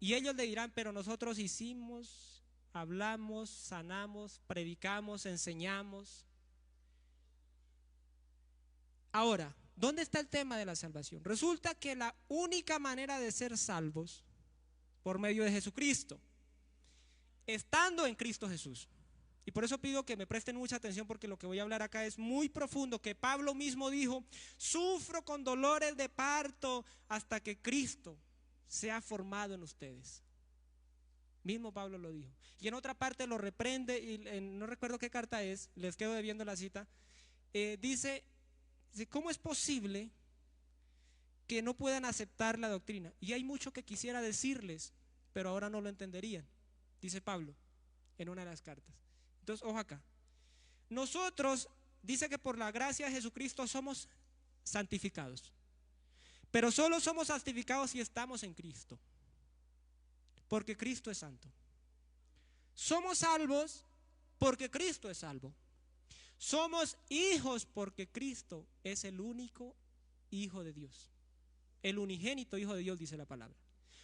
Y ellos le dirán, pero nosotros hicimos, hablamos, sanamos, predicamos, enseñamos. Ahora, ¿dónde está el tema de la salvación? Resulta que la única manera de ser salvos por medio de Jesucristo, estando en Cristo Jesús. Y por eso pido que me presten mucha atención porque lo que voy a hablar acá es muy profundo, que Pablo mismo dijo, sufro con dolores de parto hasta que Cristo sea formado en ustedes. Mismo Pablo lo dijo. Y en otra parte lo reprende, y no recuerdo qué carta es, les quedo debiendo la cita, dice, ¿cómo es posible que no puedan aceptar la doctrina? Y hay mucho que quisiera decirles, pero ahora no lo entenderían, dice Pablo en una de las cartas. Entonces, ojo acá. Nosotros, dice que por la gracia de Jesucristo somos santificados. Pero solo somos santificados si estamos en Cristo. Porque Cristo es santo. Somos salvos porque Cristo es salvo. Somos hijos porque Cristo es el único Hijo de Dios. El unigénito Hijo de Dios, dice la palabra.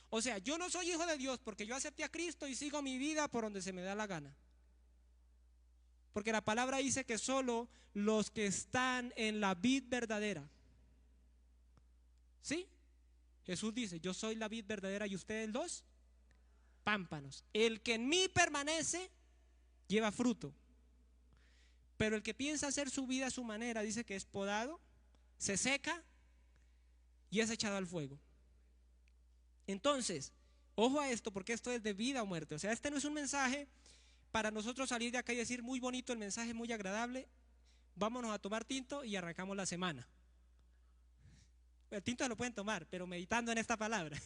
O sea, yo no soy hijo de Dios porque yo acepté a Cristo y sigo mi vida por donde se me da la gana. Porque la palabra dice que solo los que están en la vid verdadera, ¿sí? Jesús dice, yo soy la vid verdadera y ustedes los pámpanos. El que en mí permanece lleva fruto, pero el que piensa hacer su vida a su manera, dice que es podado, se seca y es echado al fuego. Entonces, ojo a esto, porque esto es de vida o muerte. O sea, este no es un mensaje para nosotros salir de acá y decir muy bonito el mensaje, muy agradable, vámonos a tomar tinto y arrancamos la semana. El tinto se lo pueden tomar, pero meditando en esta palabra.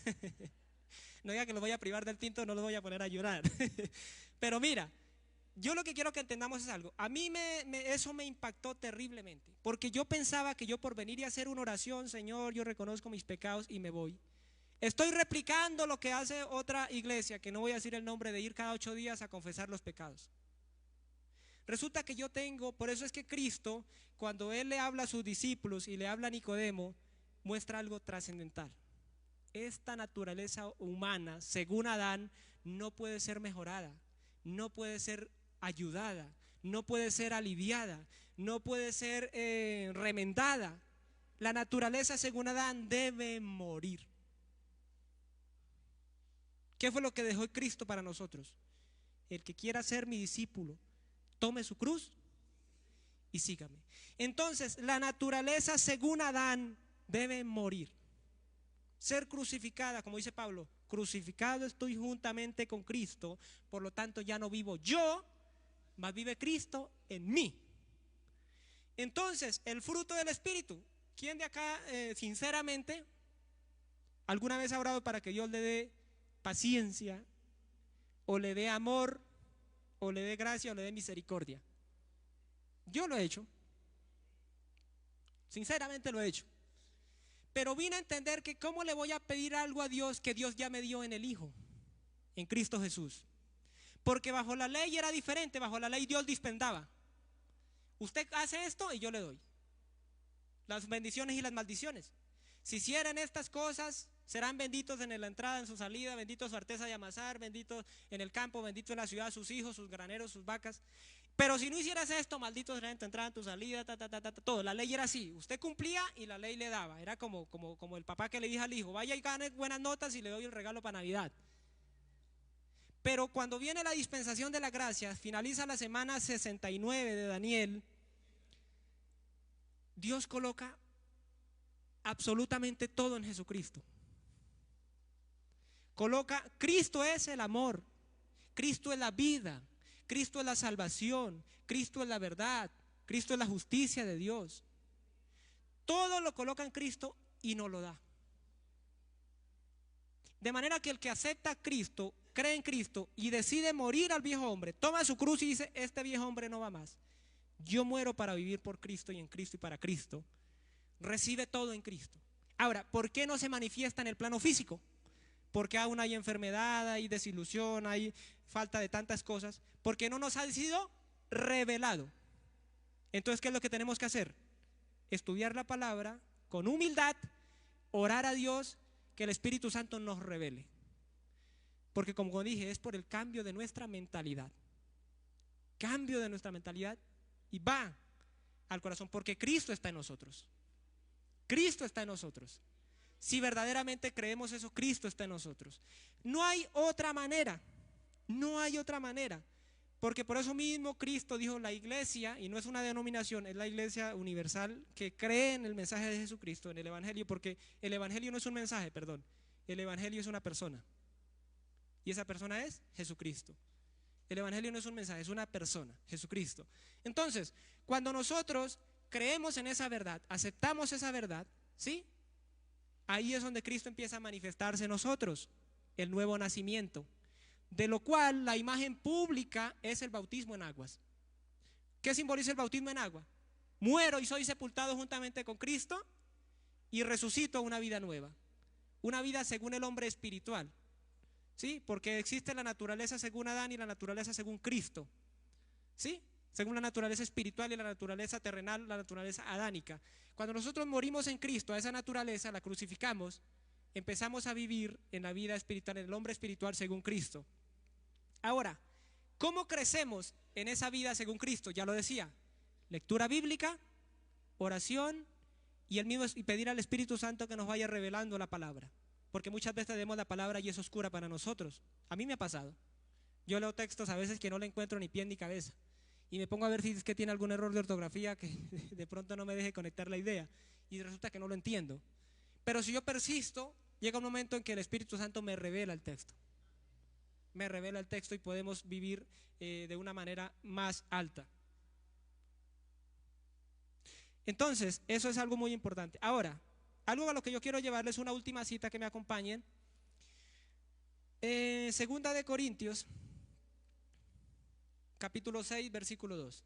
No diga que los voy a privar del tinto, no los voy a poner a llorar. Pero mira, yo lo que quiero que entendamos es algo. A mí eso me impactó terriblemente, porque yo pensaba que yo por venir y hacer una oración, Señor, yo reconozco mis pecados y me voy. Estoy replicando lo que hace otra iglesia, que no voy a decir el nombre, de ir cada 8 días a confesar los pecados. Resulta que yo tengo, por eso es que Cristo, cuando Él le habla a sus discípulos y le habla a Nicodemo, muestra algo trascendental. Esta naturaleza humana, según Adán, no puede ser mejorada, no puede ser ayudada, no puede ser aliviada, no puede ser remendada. La naturaleza según Adán debe morir. ¿Qué fue lo que dejó Cristo para nosotros? El que quiera ser mi discípulo, tome su cruz y sígame. Entonces, la naturaleza según Adán debe morir, ser crucificada, como dice Pablo, crucificado estoy juntamente con Cristo, por lo tanto ya no vivo yo, mas vive Cristo en mí. Entonces, el fruto del Espíritu, ¿quién de acá sinceramente alguna vez ha orado para que Dios le dé paciencia, o le dé amor, o le dé gracia, o le dé misericordia? Yo lo he hecho, sinceramente lo he hecho. Pero vine a entender que cómo le voy a pedir algo a Dios que Dios ya me dio en el Hijo, en Cristo Jesús. Porque bajo la ley era diferente, bajo la ley Dios dispensaba. Usted hace esto y yo le doy las bendiciones y las maldiciones. Si hicieran estas cosas, serán benditos en la entrada, en su salida, bendito su arteza de amasar, bendito en el campo, bendito en la ciudad, sus hijos, sus graneros, sus vacas. Pero si no hicieras esto, maldito será en tu entrada, en tu salida, todo. La ley era así, usted cumplía y la ley le daba. Era como el papá que le dijo al hijo, vaya y gane buenas notas y le doy el regalo para Navidad. Pero cuando viene la dispensación de la gracia, finaliza la semana 69 de Daniel, Dios coloca absolutamente todo en Jesucristo. Coloca, Cristo es el amor, Cristo es la vida, Cristo es la salvación, Cristo es la verdad, Cristo es la justicia de Dios. Todo lo coloca en Cristo y nos lo da. De manera que el que acepta a Cristo, cree en Cristo y decide morir al viejo hombre, toma su cruz y dice, este viejo hombre no va más. Yo muero para vivir por Cristo y en Cristo y para Cristo. Recibe todo en Cristo. Ahora, ¿por qué no se manifiesta en el plano físico? Porque aún hay enfermedad, hay desilusión, hay falta de tantas cosas, porque no nos ha sido revelado. Entonces, ¿qué es lo que tenemos que hacer? Estudiar la palabra con humildad, orar a Dios, que el Espíritu Santo nos revele. Porque como dije, es por el cambio de nuestra mentalidad. Cambio de nuestra mentalidad y va al corazón, porque Cristo está en nosotros. Cristo está en nosotros. Si verdaderamente creemos eso, Cristo está en nosotros. No hay otra manera, no hay otra manera. Porque por eso mismo Cristo dijo, la iglesia, y no es una denominación, es la iglesia universal que cree en el mensaje de Jesucristo, en el evangelio, porque el evangelio no es un mensaje, perdón, el evangelio es una persona. Y esa persona es Jesucristo. El evangelio no es un mensaje, es una persona, Jesucristo. Entonces, cuando nosotros creemos en esa verdad, aceptamos esa verdad, ¿sí? Ahí es donde Cristo empieza a manifestarse en nosotros, el nuevo nacimiento, de lo cual la imagen pública es el bautismo en aguas. ¿Qué simboliza el bautismo en agua? Muero y soy sepultado juntamente con Cristo y resucito a una vida nueva, una vida según el hombre espiritual, ¿sí? Porque existe la naturaleza según Adán y la naturaleza según Cristo, ¿sí? Según la naturaleza espiritual y la naturaleza terrenal, la naturaleza adánica. Cuando nosotros morimos en Cristo, a esa naturaleza la crucificamos, empezamos a vivir en la vida espiritual, en el hombre espiritual según Cristo. Ahora, ¿cómo crecemos en esa vida según Cristo? Ya lo decía, lectura bíblica, oración y pedir al Espíritu Santo que nos vaya revelando la palabra. porque muchas veces leemos la palabra y es oscura para nosotros. A mí me ha pasado. Yo leo textos a veces que no le encuentro ni pie ni cabeza y me pongo a ver si es que tiene algún error de ortografía que de pronto no me deje conectar la idea y resulta que no lo entiendo. Pero si yo persisto, llega un momento en que el Espíritu Santo me revela el texto. Me revela el texto y podemos vivir de una manera más alta. Entonces, eso es algo muy importante. Ahora, algo a lo que yo quiero llevarles una última cita que me acompañen. Segunda de Corintios, capítulo 6, versículo 2.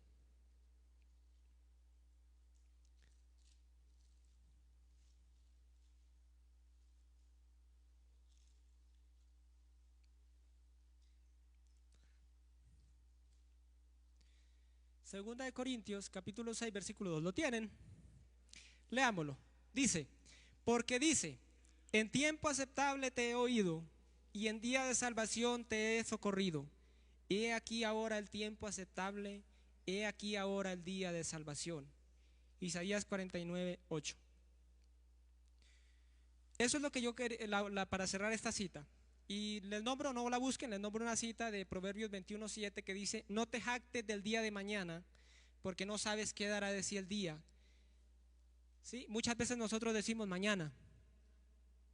Segunda de Corintios, capítulo 6, versículo 2. ¿Lo tienen? Leámoslo. Dice, porque dice, en tiempo aceptable te he oído y en día de salvación te he socorrido. He aquí ahora el tiempo aceptable, he aquí ahora el día de salvación. Isaías 49, 8. Eso es lo que yo quería para cerrar esta cita. Y les nombro, no la busquen, les nombro una cita de Proverbios 21, 7 que dice, no te jactes del día de mañana, porque no sabes qué dará de sí el día. ¿Sí? Muchas veces nosotros decimos mañana,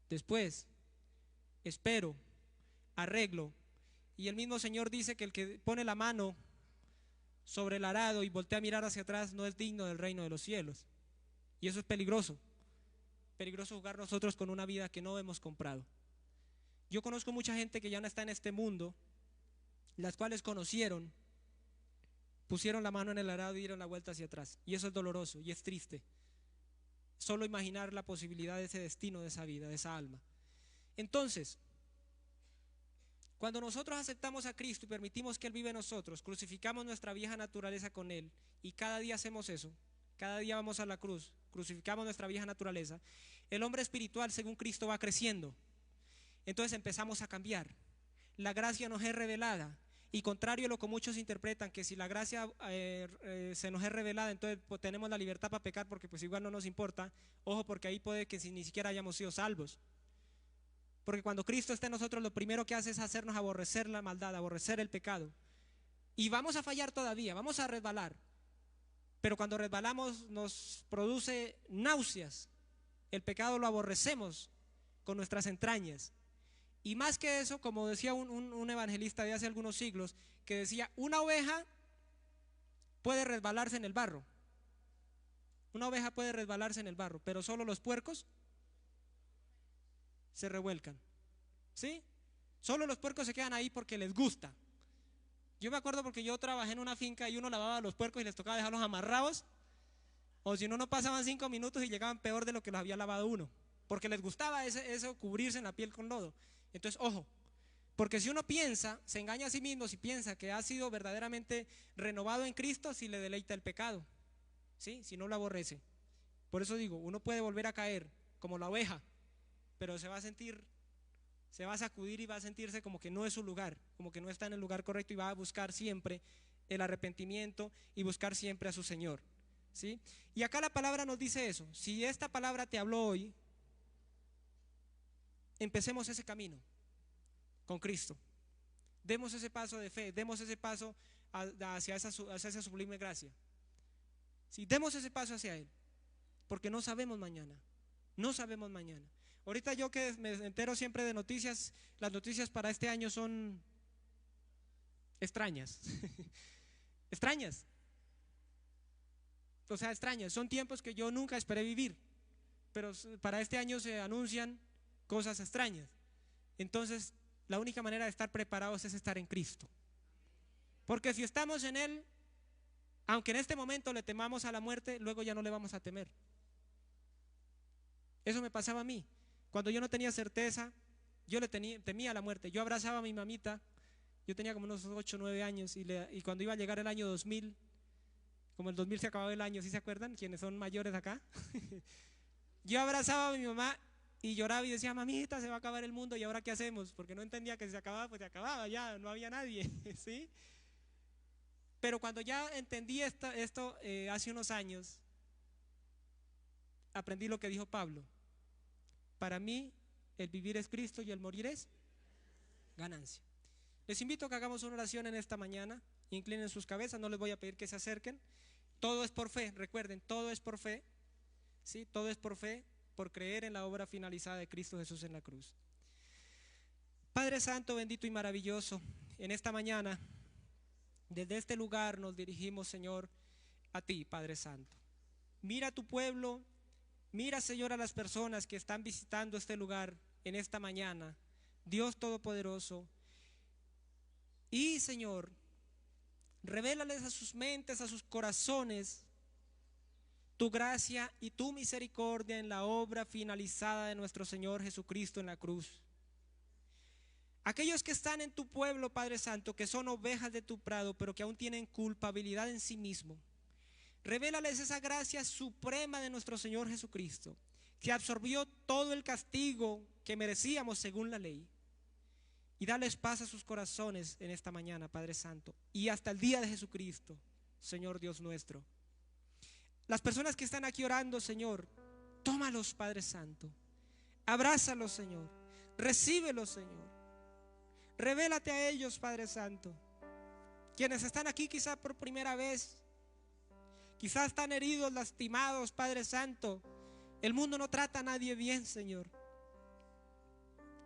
después, espero, arreglo. Y el mismo Señor dice que el que pone la mano sobre el arado y voltea a mirar hacia atrás no es digno del reino de los cielos. Y eso es peligroso. Peligroso jugar nosotros con una vida que no hemos comprado. Yo conozco mucha gente que ya no está en este mundo, las cuales conocieron, pusieron la mano en el arado y dieron la vuelta hacia atrás. Y eso es doloroso y es triste. Solo imaginar la posibilidad de ese destino, de esa vida, de esa alma. Entonces, cuando nosotros aceptamos a Cristo y permitimos que Él vive en nosotros, crucificamos nuestra vieja naturaleza con Él y cada día hacemos eso, cada día vamos a la cruz, crucificamos nuestra vieja naturaleza, el hombre espiritual según Cristo va creciendo. Entonces empezamos a cambiar. La gracia nos es revelada y contrario a lo que muchos interpretan, que si la gracia se nos es revelada, entonces pues, tenemos la libertad para pecar porque pues igual no nos importa. Ojo, porque ahí puede que ni siquiera hayamos sido salvos. Porque cuando Cristo está en nosotros, lo primero que hace es hacernos aborrecer la maldad, aborrecer el pecado. Y vamos a fallar todavía, vamos a resbalar. Pero cuando resbalamos nos produce náuseas. El pecado lo aborrecemos con nuestras entrañas. Y más que eso, como decía un evangelista de hace algunos siglos, que decía, una oveja puede resbalarse en el barro. Una oveja puede resbalarse en el barro, pero solo los puercos se revuelcan. ¿Sí? Solo los puercos se quedan ahí porque les gusta. Yo me acuerdo porque yo trabajé en una finca y uno lavaba a los puercos y les tocaba dejarlos amarrados, o si no pasaban 5 minutos y llegaban peor de lo que los había lavado uno, porque les gustaba eso, cubrirse en la piel con lodo. Entonces, ojo, porque si uno piensa, se engaña a sí mismo si piensa que ha sido verdaderamente renovado en Cristo, si le deleita el pecado, ¿sí? Si no lo aborrece. Por eso digo, uno puede volver a caer como la oveja, pero se va a sacudir y va a sentirse como que no es su lugar, como que no está en el lugar correcto y va a buscar siempre el arrepentimiento y buscar siempre a su Señor, ¿sí? Y acá la palabra nos dice eso. Si esta palabra te habló hoy, empecemos ese camino con Cristo. Demos ese paso de fe, demos ese paso hacia esa sublime gracia. Sí, demos ese paso hacia Él, porque no sabemos mañana, no sabemos mañana. Ahorita yo que me entero siempre de noticias, las noticias para este año son extrañas, extrañas. O sea, extrañas, son tiempos que yo nunca esperé vivir, pero para este año se anuncian cosas extrañas. Entonces, la única manera de estar preparados es estar en Cristo. Porque si estamos en Él, aunque en este momento le temamos a la muerte, luego ya no le vamos a temer. Eso me pasaba a mí. Cuando yo no tenía certeza, yo temía a la muerte. Yo abrazaba a mi mamita, yo tenía como unos 8 o 9 años y cuando iba a llegar el año 2000, como el 2000 se acababa el año, ¿sí se acuerdan? Quienes son mayores acá. Yo abrazaba a mi mamá y lloraba y decía, mamita, se va a acabar el mundo, ¿y ahora qué hacemos? Porque no entendía que si se acababa, pues se acababa, ya no había nadie, ¿sí? Pero cuando ya entendí esto hace unos años, aprendí lo que dijo Pablo. Para mí El vivir es Cristo y el morir es ganancia. Les invito a que hagamos una oración en esta mañana. Inclinen sus cabezas, no les voy a pedir que se acerquen. Todo es por fe, recuerden, todo es por fe. ¿Sí? Todo es por fe, por creer en la obra finalizada de Cristo Jesús en la cruz. Padre Santo, bendito y maravilloso, en esta mañana, desde este lugar nos dirigimos, Señor, a ti, Padre Santo. Mira a tu pueblo, mira, Señor, a las personas que están visitando este lugar en esta mañana, Dios Todopoderoso. Y, Señor, revélales a sus mentes, a sus corazones, tu gracia y tu misericordia en la obra finalizada de nuestro Señor Jesucristo en la cruz. Aquellos que están en tu pueblo, Padre Santo, que son ovejas de tu prado, pero que aún tienen culpabilidad en sí mismo, revélales esa gracia suprema de nuestro Señor Jesucristo, que absorbió todo el castigo que merecíamos según la ley. Y dales paz a sus corazones en esta mañana, Padre Santo, y hasta el día de Jesucristo, Señor Dios nuestro. Las personas que están aquí orando, Señor, tómalos, Padre Santo, abrázalos, Señor, recíbelos, Señor, revélate a ellos, Padre Santo. Quienes están aquí quizás por primera vez, quizás están heridos, lastimados, Padre Santo. El mundo no trata a nadie bien, Señor.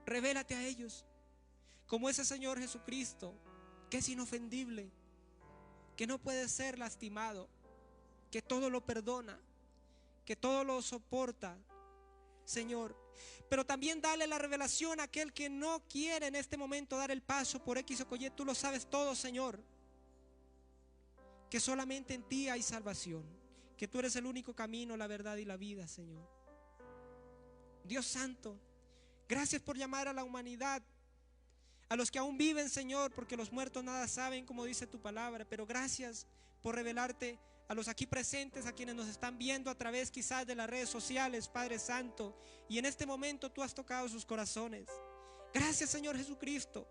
Revélate a ellos, como ese Señor Jesucristo, que es inofendible, que no puede ser lastimado, que todo lo perdona, que todo lo soporta, Señor. Pero también dale la revelación a aquel que no quiere en este momento dar el paso por X o Y. Tú lo sabes todo, Señor, que solamente en ti hay salvación, que tú eres el único camino, la verdad y la vida, Señor. Dios Santo, gracias por llamar a la humanidad, a los que aún viven, Señor, porque los muertos nada saben, como dice tu palabra. Pero gracias por revelarte a los aquí presentes, a quienes nos están viendo a través quizás de las redes sociales, Padre Santo. Y en este momento tú has tocado sus corazones. Gracias, Señor Jesucristo,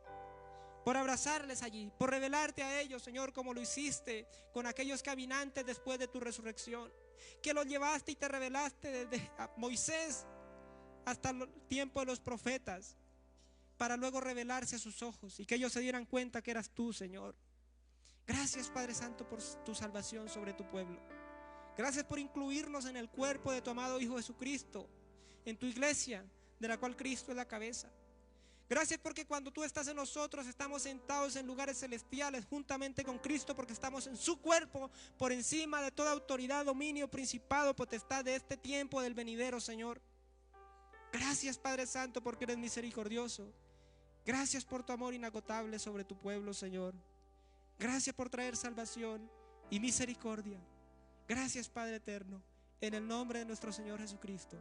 por abrazarles allí, por revelarte a ellos, Señor, como lo hiciste con aquellos caminantes después de tu resurrección, que los llevaste y te revelaste desde Moisés hasta el tiempo de los profetas, para luego revelarse a sus ojos y que ellos se dieran cuenta que eras tú, Señor. Gracias, Padre Santo, por tu salvación sobre tu pueblo. Gracias por incluirnos en el cuerpo de tu amado Hijo Jesucristo, en tu iglesia, de la cual Cristo es la cabeza. Gracias porque cuando tú estás en nosotros estamos sentados en lugares celestiales juntamente con Cristo, porque estamos en su cuerpo, por encima de toda autoridad, dominio, principado, potestad de este tiempo, del venidero, Señor. Gracias, Padre Santo, porque eres misericordioso. Gracias por tu amor inagotable sobre tu pueblo, Señor. Gracias por traer salvación y misericordia. Gracias, Padre eterno, en el nombre de nuestro Señor Jesucristo.